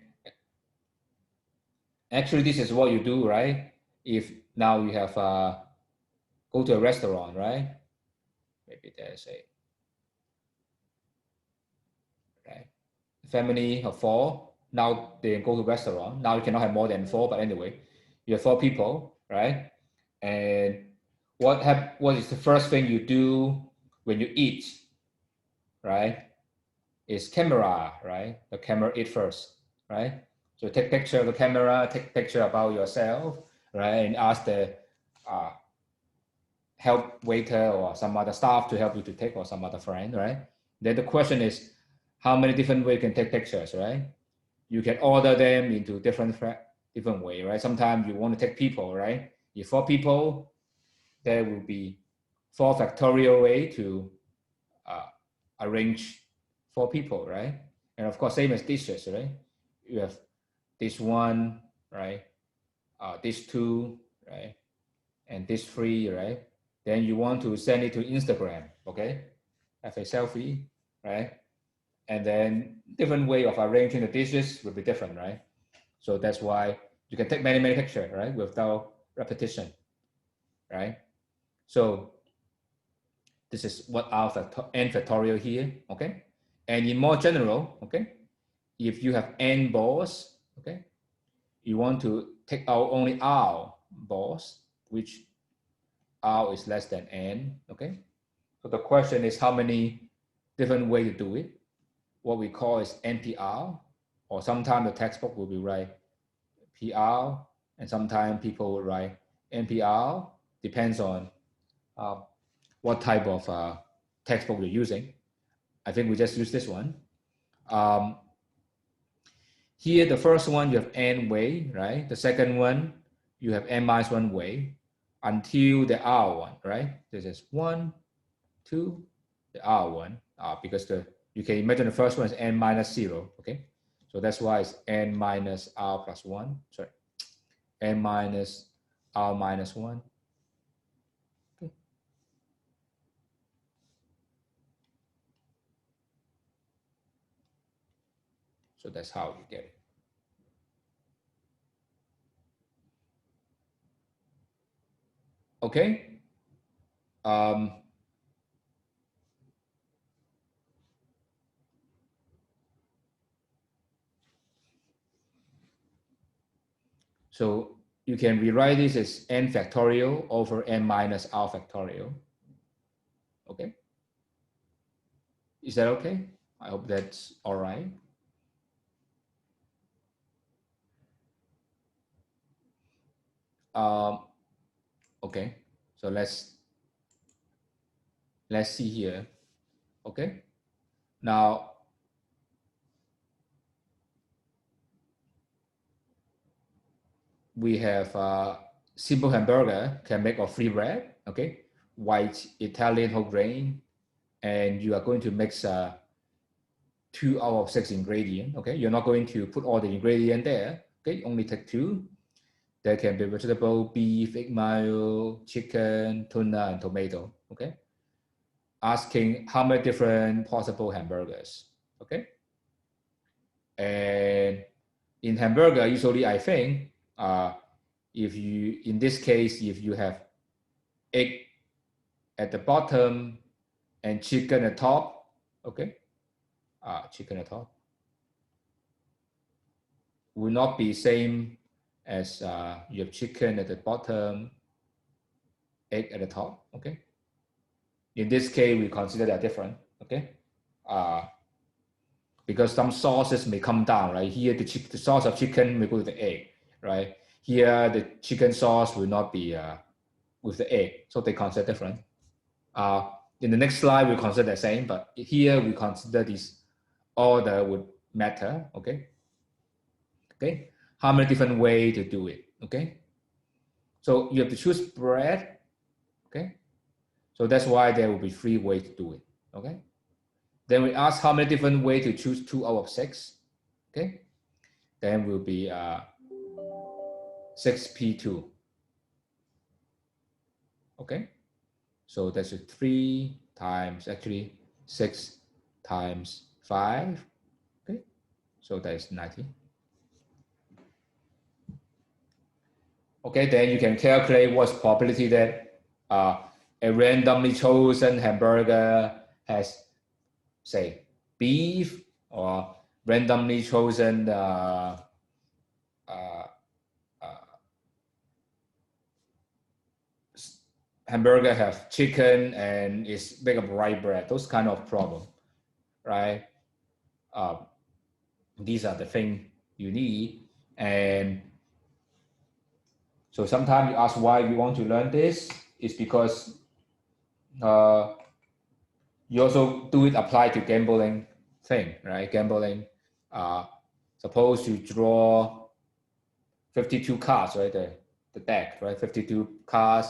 [SPEAKER 1] actually, this is what you do, right? If now you have go to a restaurant, right? Maybe there's a right family of 4. Now they go to restaurant. Now you cannot have more than 4, but anyway, you have 4 people, right? And what is the first thing you do when you eat, right? Is camera, right? The camera eat first, right? So take picture of the camera, take picture about yourself, right? And ask the help waiter or some other staff to help you to take, or some other friend, right? Then the question is, how many different ways you can take pictures, right? You can order them into different way, right? Sometimes you want to take people, right? If 4 people, there will be 4 factorial way to arrange 4 people, right? And of course, same as dishes, right? You have this one, right? This 2, right? And this 3, right? Then you want to send it to Instagram, okay? Have a selfie, right? And then different way of arranging the dishes will be different, right? So that's why you can take many, many pictures, right? Without repetition, right? So this is what our n factorial here, okay? And in more general, okay? If you have n balls, okay? You want to take out only r balls, which r is less than n, okay? So the question is how many different ways to do it. What we call is NPR, or sometimes the textbook will be write PR, and sometimes people will write NPR, depends on what type of textbook you're using. I think we just use this one. Here, the first one, you have n way, right? The second one, you have n minus 1 way until the R one, right? This is 1, 2, the R one, because you can imagine the first one is n minus 0, okay? So that's why it's n minus R plus 1, sorry, n minus R minus 1. Okay. So that's how you get it. Okay. So you can rewrite this as n factorial over n minus r factorial. Okay. Is that okay? I hope that's all right. Okay. So let's see here. Okay. Now we have simple hamburger can make of free bread. Okay. White Italian whole grain, and you are going to mix 2 out of 6 ingredient. Okay, you're not going to put all the ingredient there. Okay, only take 2. There can be vegetable, beef, egg mayo, chicken, tuna, and tomato. Okay, asking how many different possible hamburgers. Okay, and in hamburger, usually I think if you, in this case, if you have egg at the bottom and chicken at top, okay, chicken at top will not be same as you have chicken at the bottom, egg at the top. Okay. In this case, we consider that different. Okay. Because some sauces may come down, right? Here, the sauce of chicken may go with the egg, right? Here, the chicken sauce will not be with the egg, so they consider different. In the next slide, we consider the same, but here we consider this order would matter. Okay. Okay. How many different ways to do it? Okay. So you have to choose bread. Okay. So that's why there will be 3 ways to do it. Okay. Then we ask how many different ways to choose 2 out of 6. Okay. Then will be 6p2. Okay. So that's 3 times, actually 6 times 5. Okay. So that is 90. Okay. Then you can calculate what's probability that a randomly chosen hamburger has, say, beef, or randomly chosen hamburger have chicken and is made of rye bread. Those kind of problem, right? These are the things you need. And so sometimes you ask why we want to learn this. It's because you also do it apply to gambling thing, right? Gambling. Suppose you draw 52 cards, right? The deck, right? 52 cards.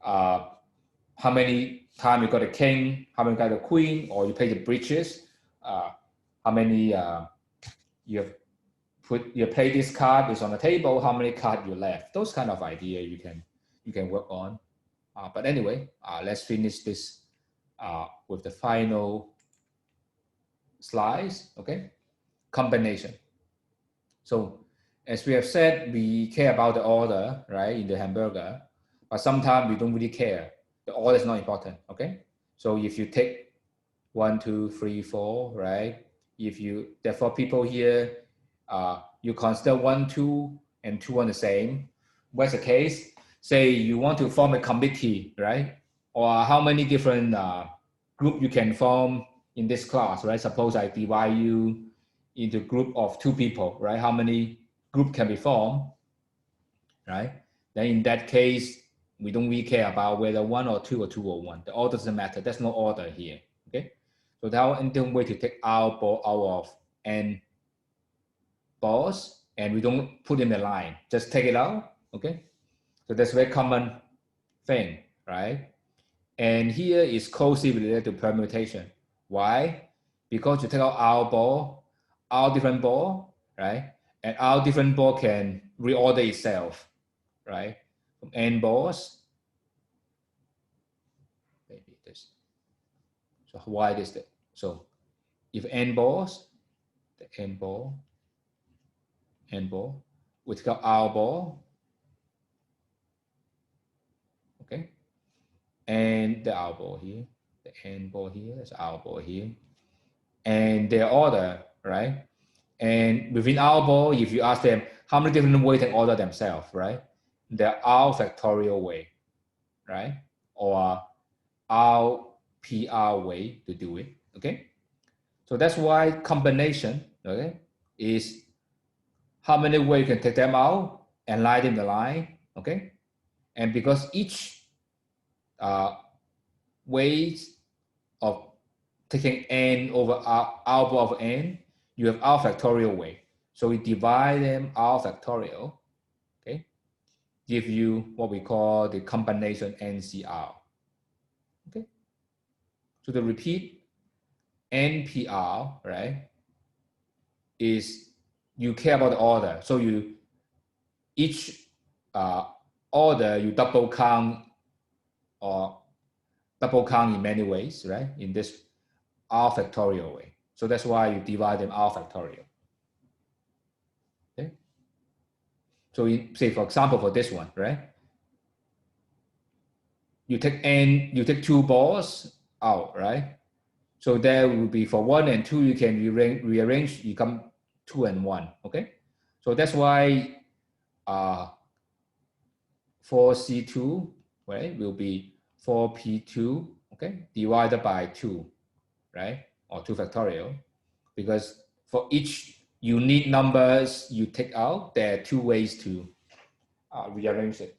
[SPEAKER 1] How many times you got a king? How many got a queen? Or you play the bridges? How many you have put? You play this card is on the table. How many cards you left? Those kind of idea you can work on. But anyway, let's finish this with the final slides. Okay, combination. So as we have said, we care about the order, right, in the hamburger, but sometimes we don't really care. The order is not important, okay? So if you take 1, 2, 3, 4, right? If you, there are 4 people here, you consider 1, 2, and 2 on the same. What's the case? Say you want to form a committee, right? Or how many different group you can form in this class, right? Suppose I divide you into group of 2 people, right? How many group can be formed, right? Then in that case, we don't really care about whether 1 or 2 or 2 or 1. The order doesn't matter. There's no order here, okay? So that's one way to take our ball out of n balls, and we don't put in a line. Just take it out, okay? So that's a very common thing, right? And here is closely related to permutation. Why? Because you take out our ball, our different ball, right? And our different ball can reorder itself, right? From n balls, maybe this. So why this? So if n balls, the n ball, we take out our ball, okay? and the R ball here, the N ball here, there's R ball here, and their order, right? And within R ball, if you ask them how many different ways they order themselves, right? The R factorial way, right? Or R PR way to do it, okay? So that's why combination, okay, is how many ways you can take them out and line them in the line, okay? And because each ways of taking n over r bar of n, you have r factorial way. So we divide them r factorial, okay? Give you what we call the combination NCR, okay? So to repeat, NPR, right, is you care about the order. So you, each order, you double count or double count in many ways, right? In this r factorial way. So that's why you divide them r factorial. Okay. So in, say for example, for this one, right? You take n, you take two balls out, right? So there will be for 1 and 2, you can rearrange, you come 2 and 1, okay? So that's why 4C2, right, will be 4P2, okay, divided by 2, right, or 2 factorial, because for each unique numbers you take out, there are two ways to rearrange it.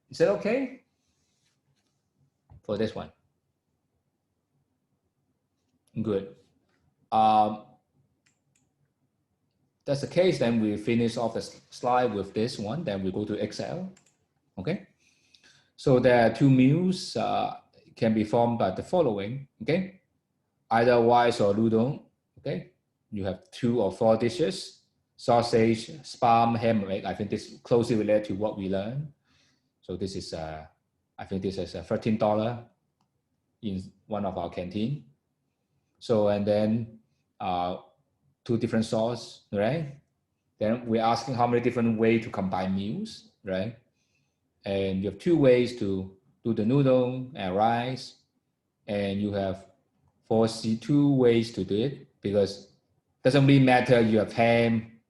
[SPEAKER 1] Is that okay for this one? Good. That's the case, then we finish off the slide with this one, then we go to Excel, okay? So there are two meals can be formed by the following, okay? Either rice or udon, okay? You have 2 or 4 dishes, sausage, spam, ham, egg. I think this is closely related to what we learned. So this is, I think this is $13 in one of our canteen. So, and then 2 different sauce, right? Then we're asking how many different ways to combine meals, right? And you have 2 ways to do the noodle and rice, and you have 4C2 ways to do it, because it doesn't really matter you have ham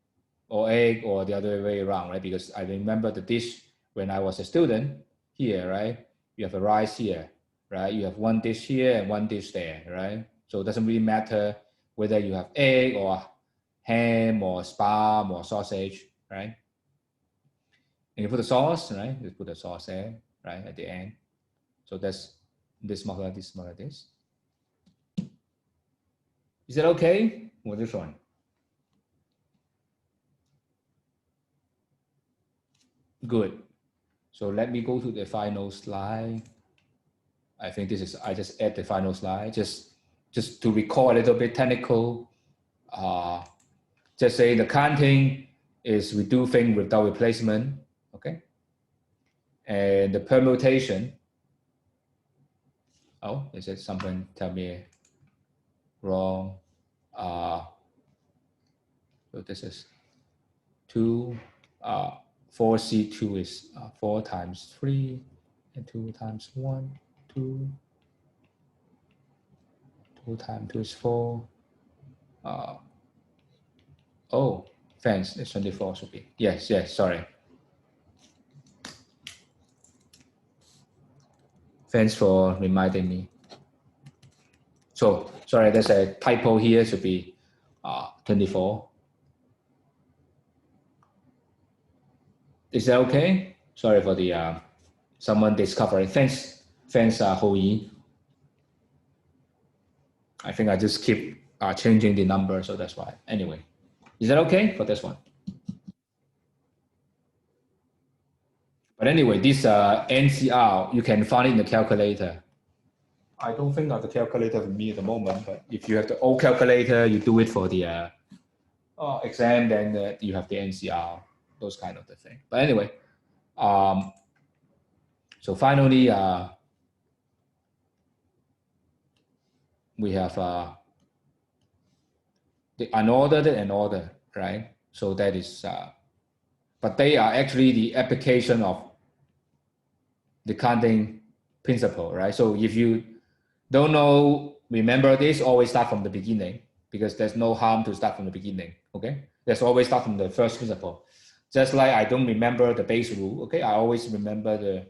[SPEAKER 1] or egg or the other way around, right? Because I remember the dish when I was a student here, right? You have a rice here, right? You have 1 dish here and 1 dish there, right? So it doesn't really matter whether you have egg or ham or spam or sausage, right? And you put the sauce, right? You put the sauce there, right, at the end. So that's this model, this model, this. Is that okay with this one? Good. So let me go to the final slide. I think this is, I just add the final slide, just to recall a little bit technical. Just say the counting is we do things without replacement, okay? And the permutation, oh, is it something tell me wrong? So this is 2, 4C2 is 4 times 3, and 2 times 1, 2. 2 times 2 is 4. Oh, thanks, it's 24 should be. Yes, sorry. Thanks for reminding me. So, sorry, there's a typo here, should be 24. Is that okay? Sorry for the someone discovered. Thanks, Ho Yi. I think I just keep changing the number, so that's why. Anyway, is that okay for this one? But anyway, this NCR, you can find it in the calculator. I don't think I have the calculator with me at the moment, but if you have the old calculator, you do it for the exam, then you have the NCR, those kind of the thing. But anyway, so finally, we have the unordered and ordered, right? So that is, but they are actually the application of the counting principle, right? So if you don't know, remember this, always start from the beginning, because there's no harm to start from the beginning, okay? Let's always start from the first principle. Just like I don't remember the base rule, okay? I always remember the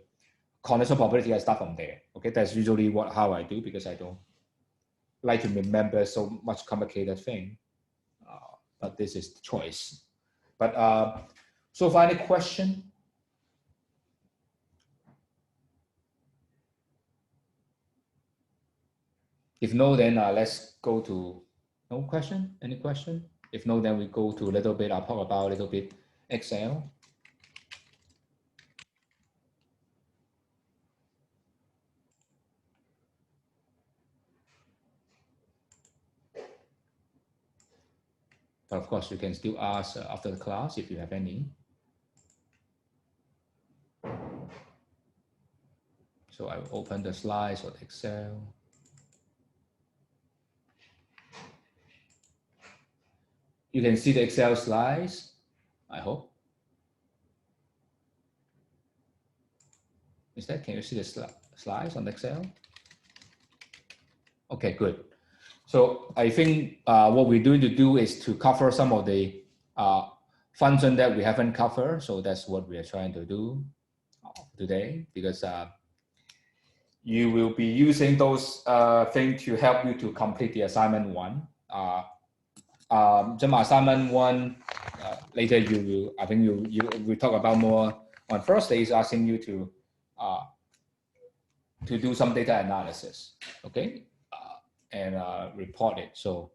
[SPEAKER 1] conditional probability, I start from there, okay? That's usually how I do, because I don't like to remember so much complicated thing. But this is the choice. But so far, any question? If no, then let's go to no question. Any question? If no, then we go to a little bit. I'll talk about a little bit Excel. But of course, you can still ask after the class if you have any. So I will open the slides or the Excel. You can see the Excel slides, I hope. Can you see the slides on Excel? Okay, good. So I think what we're going to do is to cover some of the function that we haven't covered. So that's what we are trying to do today, because you will be using those things to help you to complete the assignment one. Assignment one, later you will, I think you will talk about more on first day is asking you to do some data analysis, okay, and report it. So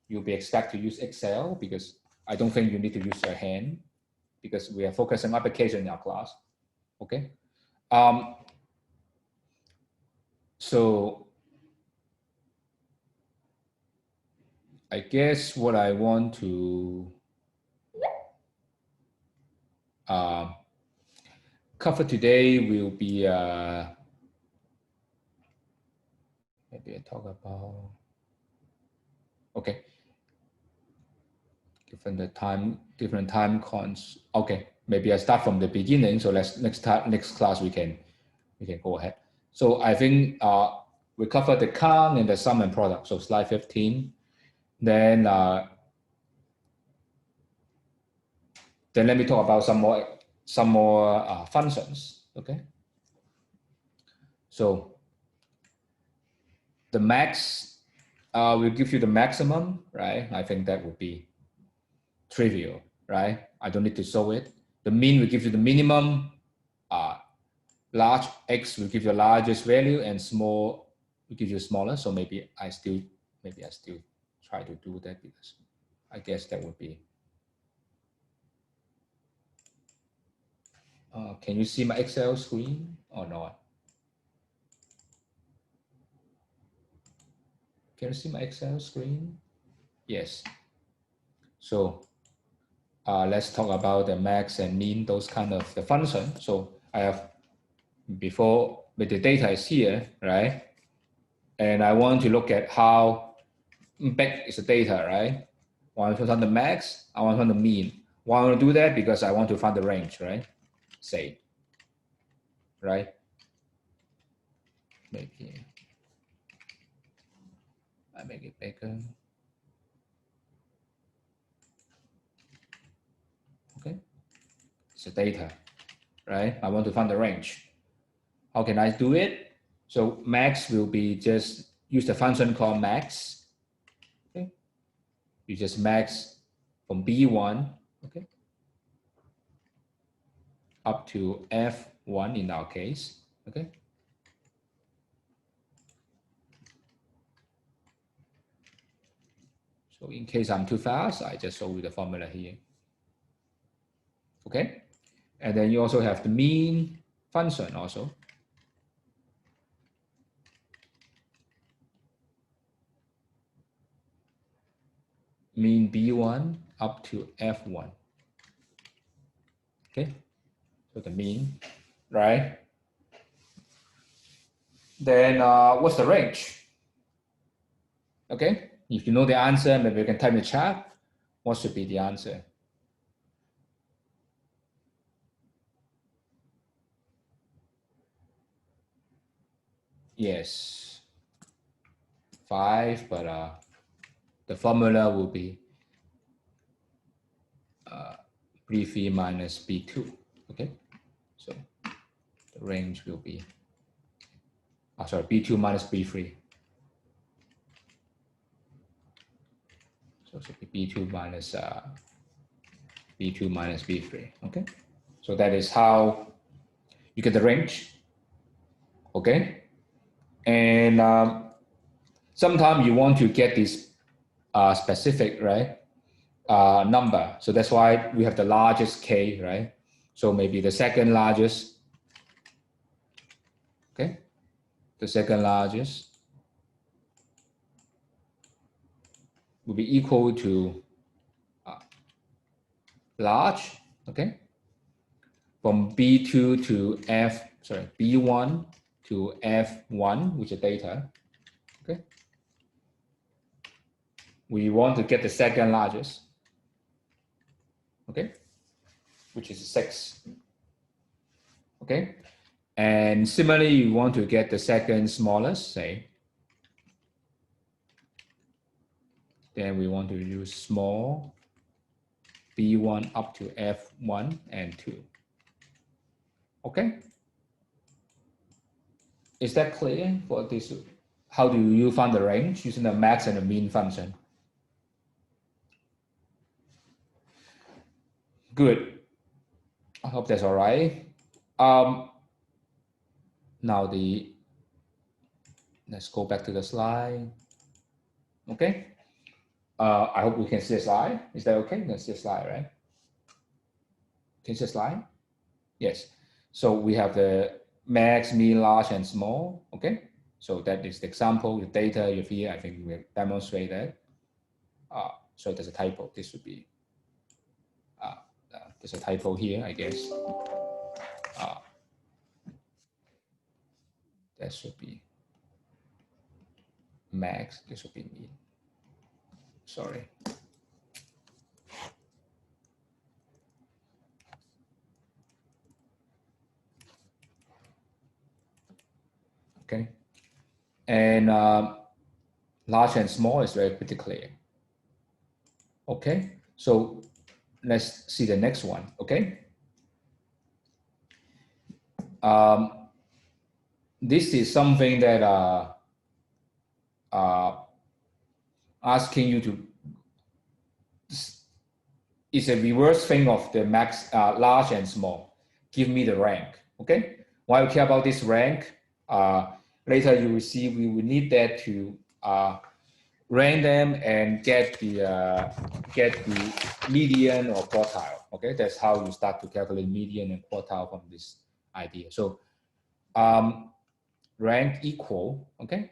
[SPEAKER 1] you'll be expected to use Excel, because I don't think you need to use your hand, because we are focusing on application in our class, okay. So I guess what I want to cover today will be maybe I talk about, okay, different time cons. Okay, maybe I start from the beginning. So let's next class we can go ahead. So I think we covered the count and the sum and product. So slide 15. Then let me talk about some more functions. Okay. So the max will give you the maximum, right? I think that would be trivial, right? I don't need to show it. The mean will give you the minimum. Large X will give you the largest value, and small will give you smaller. So maybe I still try to do that, because I guess that would be. Can you see my Excel screen or not? Can you see my Excel screen? Yes. So let's talk about the max and mean, those kind of the function. So I have before, but the data is here, right? And I want to look at how big is the data, right? I want to find the max, I want to find the mean. Why I want to do that? Because I want to find the range, right? Say, right? Maybe I make it bigger. Okay, it's the data, right? I want to find the range. How can I do it? So max will be just use the function called max. Okay, you just max from B1, okay, up to F1 in our case, okay. So in case I'm too fast, I just show you the formula here. Okay, and then you also have the mean function also. Mean B1 up to F1. Okay, so the mean, right? Then what's the range? Okay, if you know the answer, maybe you can type in the chat. What should be the answer? Yes, 5, but the formula will be B3 minus B2. Okay, so the range will be sorry, B2 minus B3. So it should be B2 minus B2 minus B3. Okay, so that is how you get the range. Okay, and sometimes you want to get this specific, right, number. So that's why we have the largest K, right? So maybe the second largest, okay, the second largest will be equal to large, okay, from B2 to B1 to F1, which is data, okay. We want to get the second largest, okay, which is 6, okay. And similarly, you want to get the second smallest, say. Then we want to use small B1 up to F1 and 2. Okay? Is that clear for this? How do you find the range using the max and the mean function? Good. I hope that's all right. Now let's go back to the slide. Okay. I hope we can see the slide. Is that okay? Let's see the slide, right? Can you see the slide? Yes. So we have the max, mean, large, and small. Okay. So that is the example, the data you have here. I think we have demonstrated. So there's a typo. This should be, there's a typo here, I guess. That should be max. This should be mean. Sorry. Okay. And large and small is very pretty clear. Okay. So let's see the next one. Okay. This is something that asking you to, it's a reverse thing of the max, large and small. Give me the rank. Okay. Why we care about this rank? Later you will see we will need that to rank them and get the median or quartile. Okay, that's how you start to calculate median and quartile from this idea. So rank equal, okay,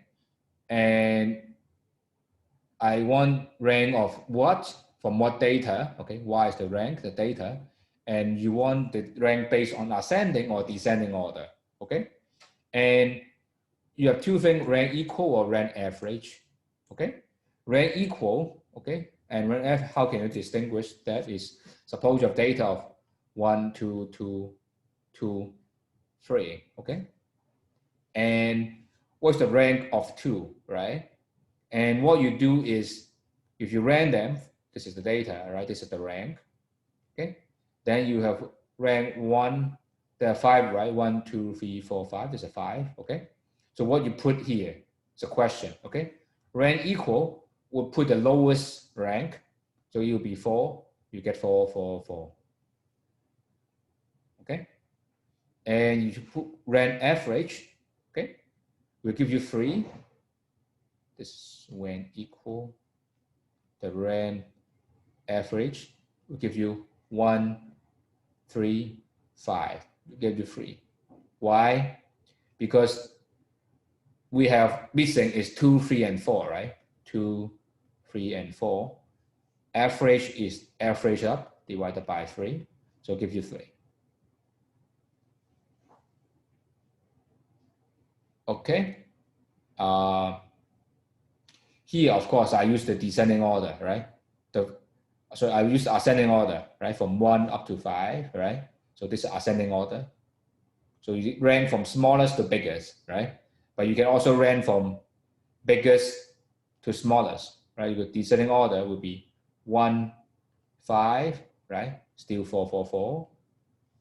[SPEAKER 1] and I want rank of what from what data. Okay, y is the rank, the data, and you want the rank based on ascending or descending order. Okay, and you have two things: rank equal or rank average. Okay, rank equal. Okay, and rank average. How can you distinguish that? Is suppose you have data of 1, 2, 2, 2, 3. Okay, and what's the rank of 2, right? And what you do is, if you rank them, this is the data, right? This is the rank. Okay, then you have rank 1. There are 5, right? 1, 2, 3, 4, 5. There's a 5. Okay. So what you put here is a question, okay? Rank equal will put the lowest rank. So you'll be 4, you get 4, 4, 4. Okay? And you should put rank average, okay? Will give you 3. This rank equal. The rank average will give you 1, 3, 5. Will give you 3. Why? Because we have missing is 2, 3, and 4, right? 2, 3, and 4. Average is average up divided by 3. So it gives you 3. Okay. Here, of course, I use the descending order, right? So I use ascending order, right? From 1 up to 5, right? So this is ascending order. So you rank from smallest to biggest, right? But you can also rank from biggest to smallest, right? Your descending order would be 1, 5, right? Still 4, 4, 4.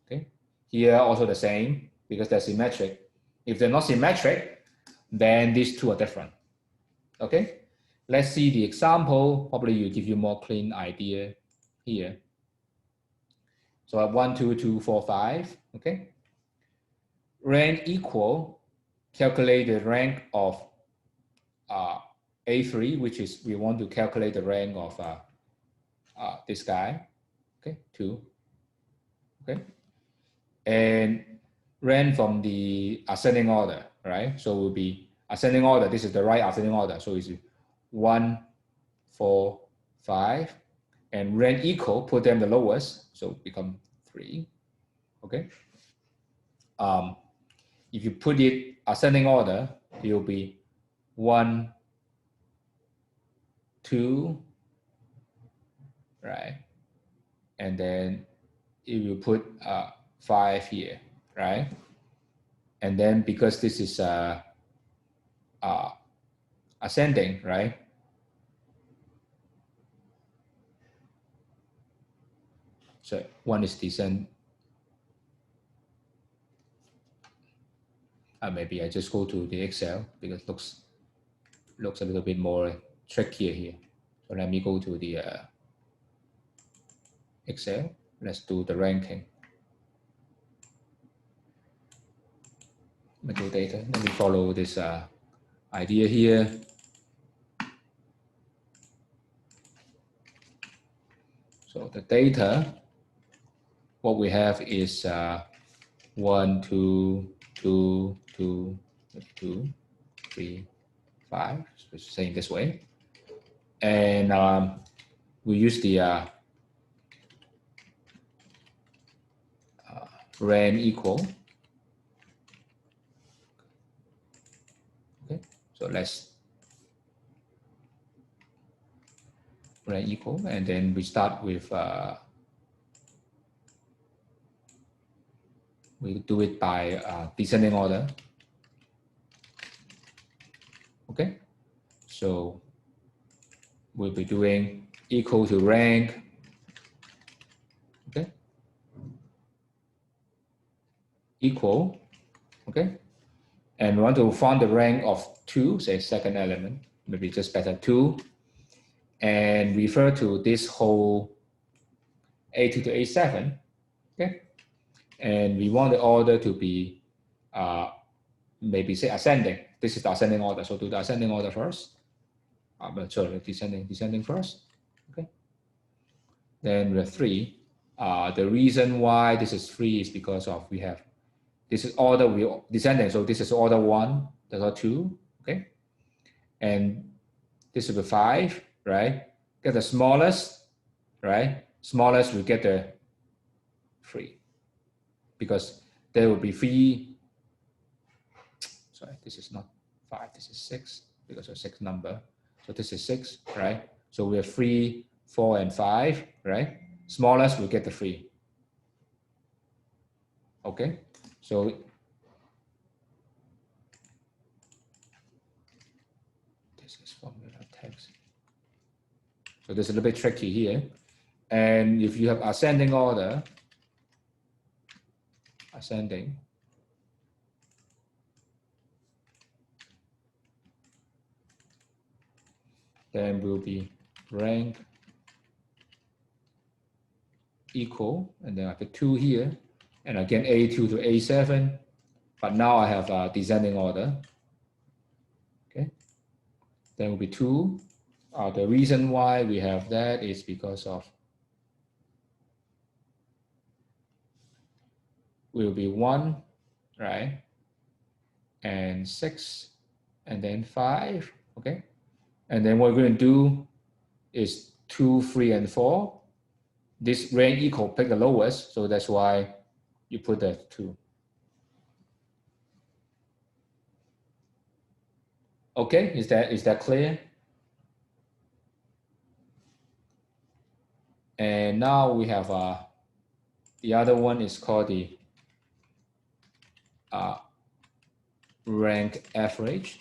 [SPEAKER 1] Okay. Here also the same because they're symmetric. If they're not symmetric, then these two are different. Okay. Let's see the example. Probably will give you more clean idea here. So I have 1, 2, 2, 4, 5. Okay. Rank equal. Calculate the rank of A3, which is we want to calculate the rank of this guy. Okay, 2. Okay. And rank from the ascending order, right? So it will be ascending order. This is the right ascending order. So it's 1, 4, 5. And rank equal, put them the lowest. So become 3. Okay. If you put it ascending order, it will be 1, 2, right? And then if you put 5 here, right? And then because this is ascending, right? So 1 is descend. Maybe I just go to the Excel because it looks a little bit more trickier here. So let me go to the Excel. Let's do the ranking. Material data. Let me follow this idea here. So the data, what we have is 1, 2, 2, 2, 2, 3, 5. So it's saying this way. And we use the rank equal. Okay, so let's rank equal, and then we start with we do it by descending order. Okay, so we'll be doing equal to rank. Okay, equal. Okay, and we want to find the rank of 2, say second element, maybe just better 2, and refer to this whole A2 to A7. Okay, and we want the order to be maybe say ascending. This is the ascending order, so do the ascending order first. Sorry, descending first. Okay. Then we have 3. The reason why this is 3 is because of we have this is order we descending, so this is order 1, that's order 2. Okay, and this is the 5, right? Get the smallest, right? Smallest we get the 3 because there will be 3. Sorry, this is not 5. This is 6 because of 6 number. So this is 6, right? So we have 3, 4, and 5, right? Smallest we get the 3. Okay, so this is formula text. So this is a little bit tricky here. And if you have ascending order, ascending, then will be rank equal, and then I put 2 here, and again A2 to A7, but now I have a descending order. Okay, then will be 2. The reason why we have that is because of will be 1, right? And 6, and then 5. Okay, and then what we're going to do is 2, 3, and 4. This rank equal, pick the lowest, so that's why you put that 2. Okay, is that clear? And now we have the other one is called the rank average.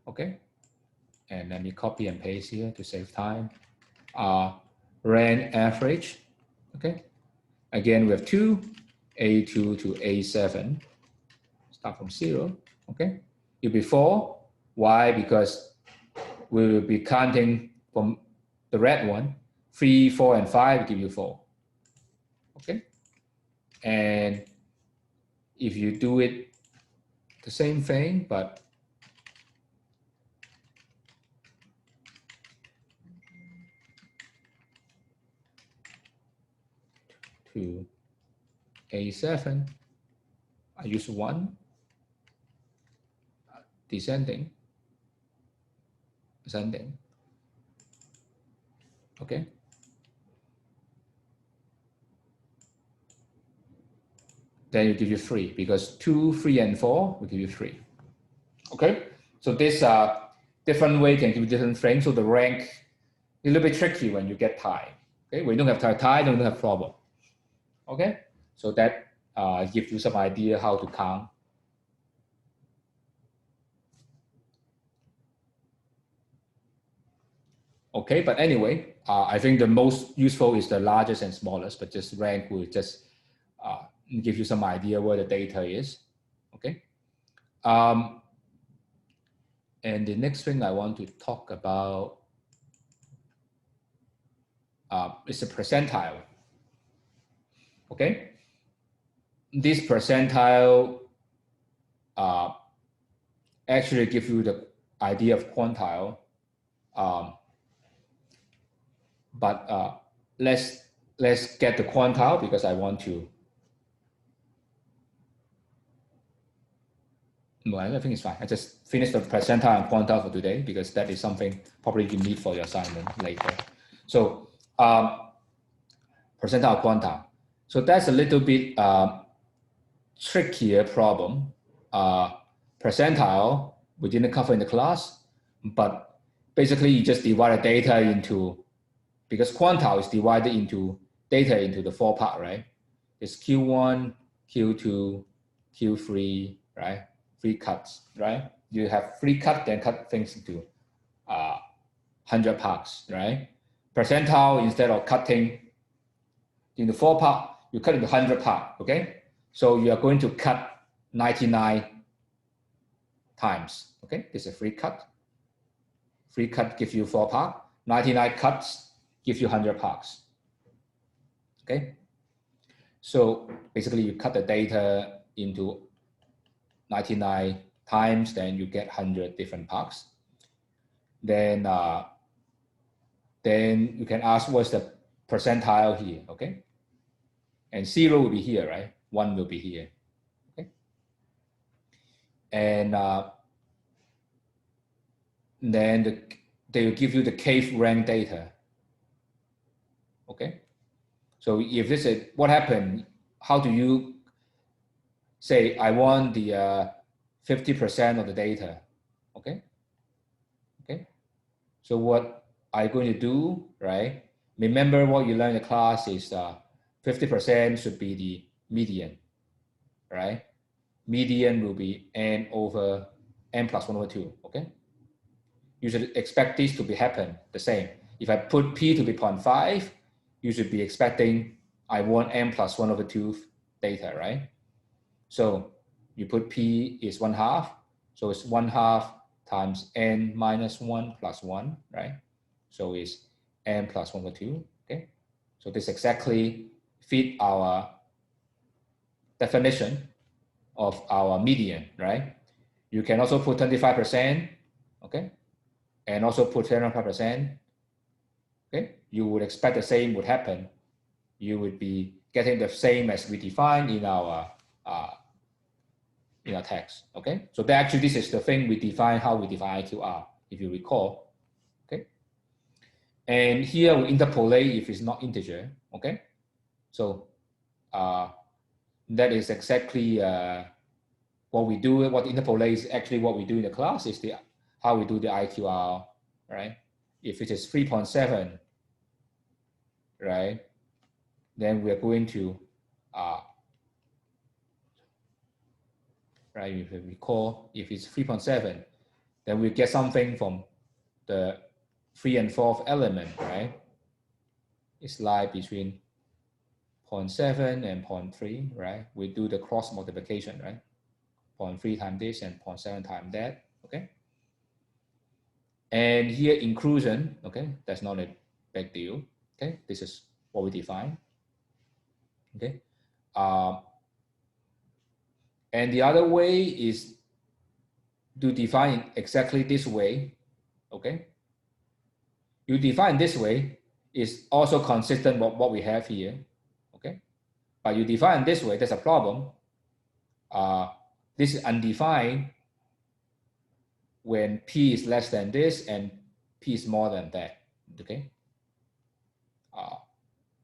[SPEAKER 1] Okay, and let me copy and paste here to save time. Rank average. Okay, again we have 2, A2 to A7. Start from 0. Okay, it'll be 4. Why? Because we will be counting from the red one. 3, 4, and 5 give you 4. Okay, and if you do it the same thing, but to A7, I use 1, descending, ascending. Okay. Then you give you 3 because 2, 3, and 4 will give you 3. Okay. So this different way can give you different things. So the rank is a little bit tricky when you get tie. Okay. When you don't have tie, don't have problem. Okay. So that gives you some idea how to count. Okay, but anyway, I think the most useful is the largest and smallest, but just rank will just give you some idea where the data is. Okay. And the next thing I want to talk about is the percentile. Okay. This percentile actually gives you the idea of quantile. But let's get the quantile because I want to. Well, I think it's fine. I just finished the percentile and quantile for today because that is something probably you need for your assignment later. So percentile quantile. So that's a little bit trickier problem. Percentile we didn't cover in the class, but basically you just divide the data into, because quantile is divided into data into the 4 part, right? It's Q1, Q2, Q3, right? 3 cuts, right? You have 3 cuts, then cut things into 100 parts, right? Percentile, instead of cutting into 4 part, you cut into 100 part, okay? So you are going to cut 99 times, okay? This is a 3 cut. 3 cut gives you 4 part. 99 cuts gives you 100 parts, okay? So basically you cut the data into 99 times, then you get 100 different parts. Then you can ask what's the percentile here, okay? And 0 will be here, right? 1 will be here, okay? And then they will give you the case rank data, okay? So if this is what happened, how do you say I want the 50% of the data, okay? Okay. So what I'm going to do, right? Remember what you learned in the class is 50% should be the median, right? Median will be n over n plus 1 over 2, okay? You should expect this to be happen the same. If I put p to be 0.5, you should be expecting I want n plus 1 over 2 data, right? So you put p is 1/2, so it's 1/2 times n minus 1 plus 1, right? So it's n plus 1 over 2, okay? So this exactly fit our definition of our median, right? You can also put 25%, okay? And also put 25%, okay? You would expect the same would happen. You would be getting the same as we defined in our text, okay? So that actually, this is the thing we define, how we define IQR, if you recall, okay? And here we interpolate if it's not integer, okay? So that is exactly what we do. What interpolate is actually what we do in the class is how we do the IQR, right? If it is 3.7, right, then we are going to right? If you recall, if it's 3.7, then we get something from the 3 and 4th element, right? It's lie between 0.7 and 0.3, right? We do the cross multiplication, right? 0.3 times this and 0.7 times that, okay? And here inclusion, okay? That's not a big deal, okay? This is what we define, okay? And the other way is to define exactly this way, okay? You define this way is also consistent with what we have here, okay? But you define this way, there's a problem. This is undefined when P is less than this and P is more than that, okay?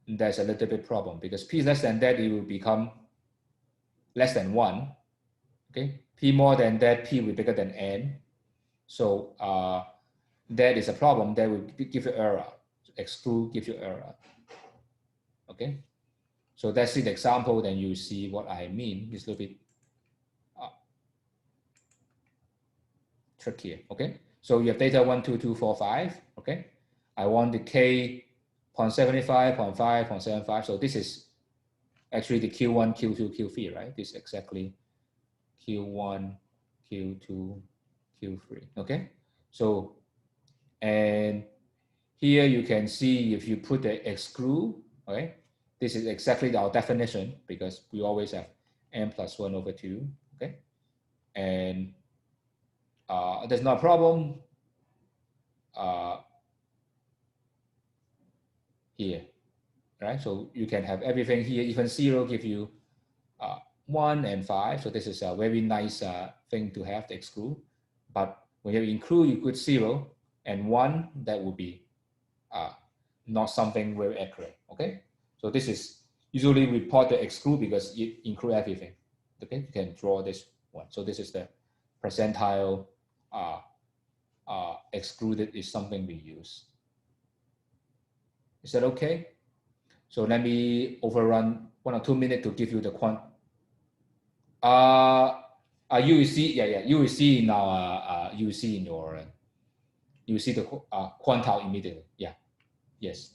[SPEAKER 1] There's a little bit problem because P is less than that, it will become less than 1, okay? P more than that, P will be bigger than N. So that is a problem that will give you error. Exclude give you error, okay? So that's the example, then you see what I mean. It's a little bit trickier, okay? So you have data 1, 2, 2, 4, 5, okay? I want the K 0.75, 0.5, 0.75. So this is actually the Q1, Q2, Q3, right? This is exactly Q1, Q2, Q3, okay? So, and here you can see if you put the exclude, okay? This is exactly our definition because we always have n plus 1 over 2, okay? And there's no problem here, right? So you can have everything here, even 0 give you 1 and 5. So this is a very nice thing to have to exclude. But when you include, you put 0 and 1, that would be not something very accurate, okay? So this is usually report the exclude because it include everything, okay? You can draw this one. So this is the percentile excluded is something we use. Is that okay? So let me overrun 1 or 2 minutes to give you the quant. You will see, you will see in our, you will see in your, you will see the quantile immediately. Yeah, yes.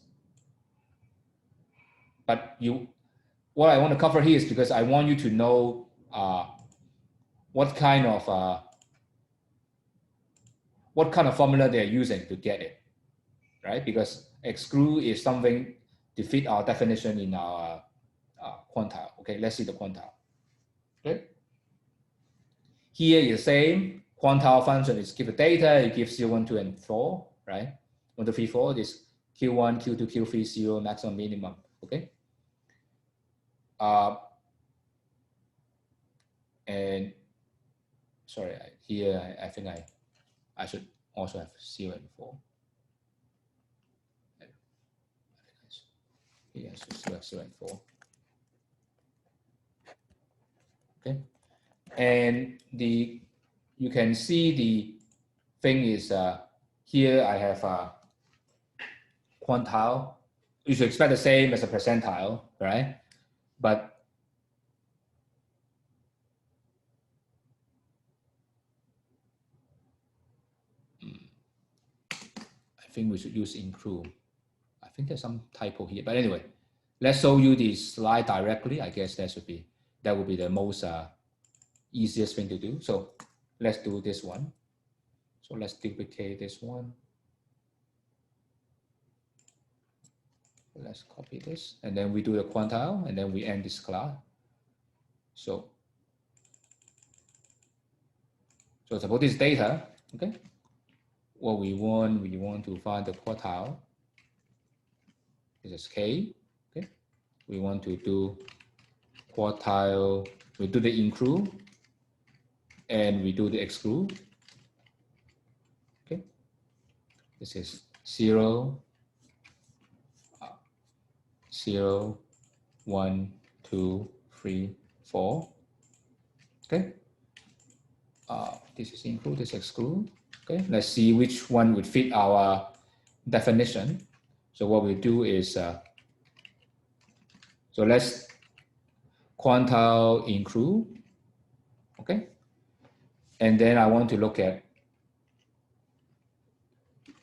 [SPEAKER 1] But what I want to cover here is because I want you to know what kind of formula they're using to get it, right? Because exclude is something to fit our definition in our quantile. Okay, let's see the quantile. Okay. Here is the same. Quantile function is give the data, it gives 0, 1, 2, and 4, right? 1, 2, 3, 4, this Q1, Q2, Q3, 0, maximum, minimum, okay? And sorry, here I think I should also have 0 and 4. Here I should still have 0 and 4. Okay. And you can see the thing is here I have a quantile. You should expect the same as a percentile, right? But I think we should use include. I think there's some typo here, but anyway, let's show you the slide directly. I guess that would be the most easiest thing to do. So let's do this one. So let's duplicate this one. Let's copy this, and then we do the quantile, and then we end this class. So suppose this data, okay? What we want to find the quartile. This is K, okay? We want to do quartile, we do the include, and we do the exclude, okay? This is 0, 0, 1, 2, 3, 4, okay? This is include, this is exclude, okay? Let's see which one would fit our definition. So what we do is, so let's quantile include, okay? And then I want to look at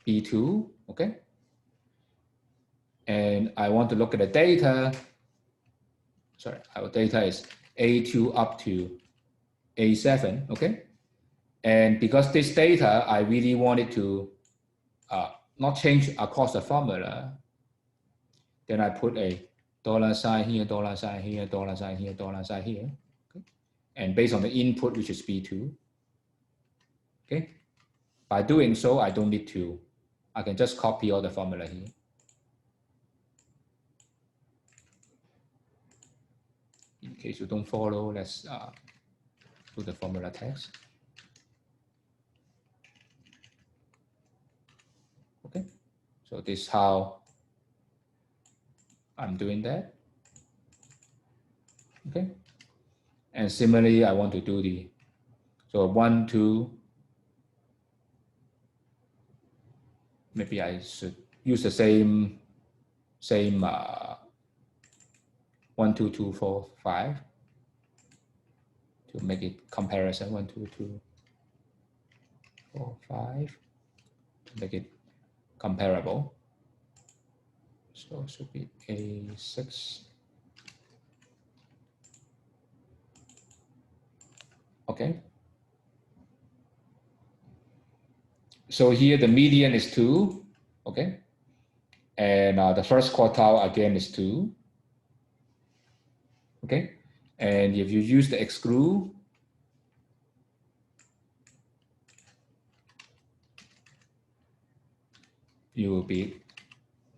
[SPEAKER 1] B2, okay? And I want to look at the data. Sorry, our data is A2 up to A7, okay? And because this data, I really wanted to not change across the formula, then I put a $sign here, $sign here, $sign here, $sign here. Okay? And based on the input, which is B2, okay? By doing so, I don't need to, I can just copy all the formula here. In case you don't follow, let's do the formula text. Okay, so this is how I'm doing that. Okay, and similarly, I want to do the, so 1, 2, maybe I should use the same 1, 2, 2, 4, 5 to make it comparison. 1, 2, 2, 4, 5 to make it comparable. So it should be A6. Okay. So here the median is 2. Okay. And the first quartile again is 2. Okay. And if you use the exclude, you will be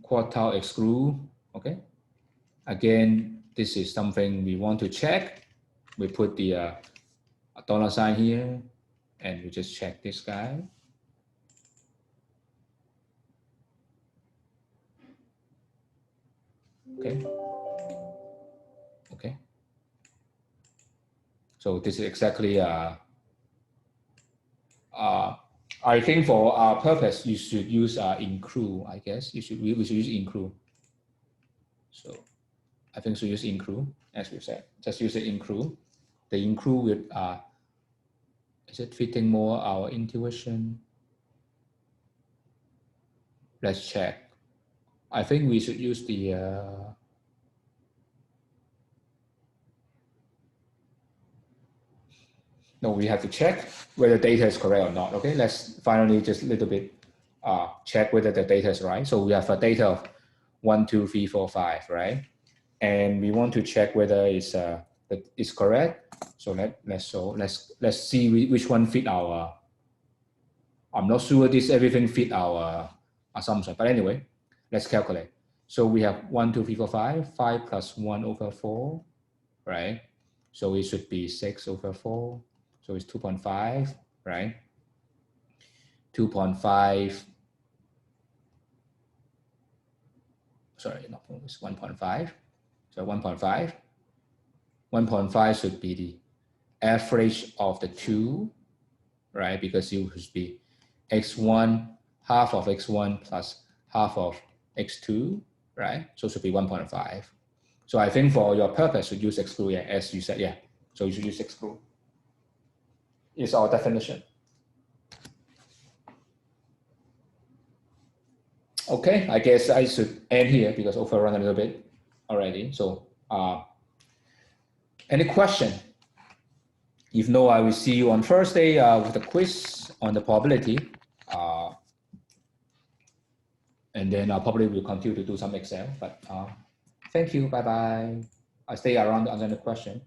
[SPEAKER 1] quartile exclude. Okay. Again, this is something we want to check. We put the $sign here, and we just check this guy. Okay. Okay. So this is exactly I think for our purpose, you should use include. I guess we should use include. So I think we should use include, as we said. Just use the include. The include with is it fitting more our intuition? Let's check. I think we should use the no, we have to check whether data is correct or not. Okay, let's finally just a little bit check whether the data is right. So we have a data of 1, 2, 3, 4, 5, right? And we want to check whether it's correct. So let's see which one fit our. I'm not sure this everything fit our assumption, but anyway, let's calculate. So we have 1, 2, 3, 4, 5. 5 plus 1 over 4, right? So it should be 6 over 4. So it's 2.5, right? 2.5. Sorry, not it's 1.5. So 1.5. 1.5 should be the average of the two, right? Because it should be x1, half of x1 plus half of x2, right? So it should be 1.5. So I think for your purpose, you should use exclude, yeah, as you said, yeah. So you should use exclude. Is our definition. Okay, I guess I should end here because overrun a little bit already. So any question? If no, I will see you on Thursday with a quiz on the probability. And then I probably will continue to do some Excel. But thank you, bye-bye. I stay around to answer the question.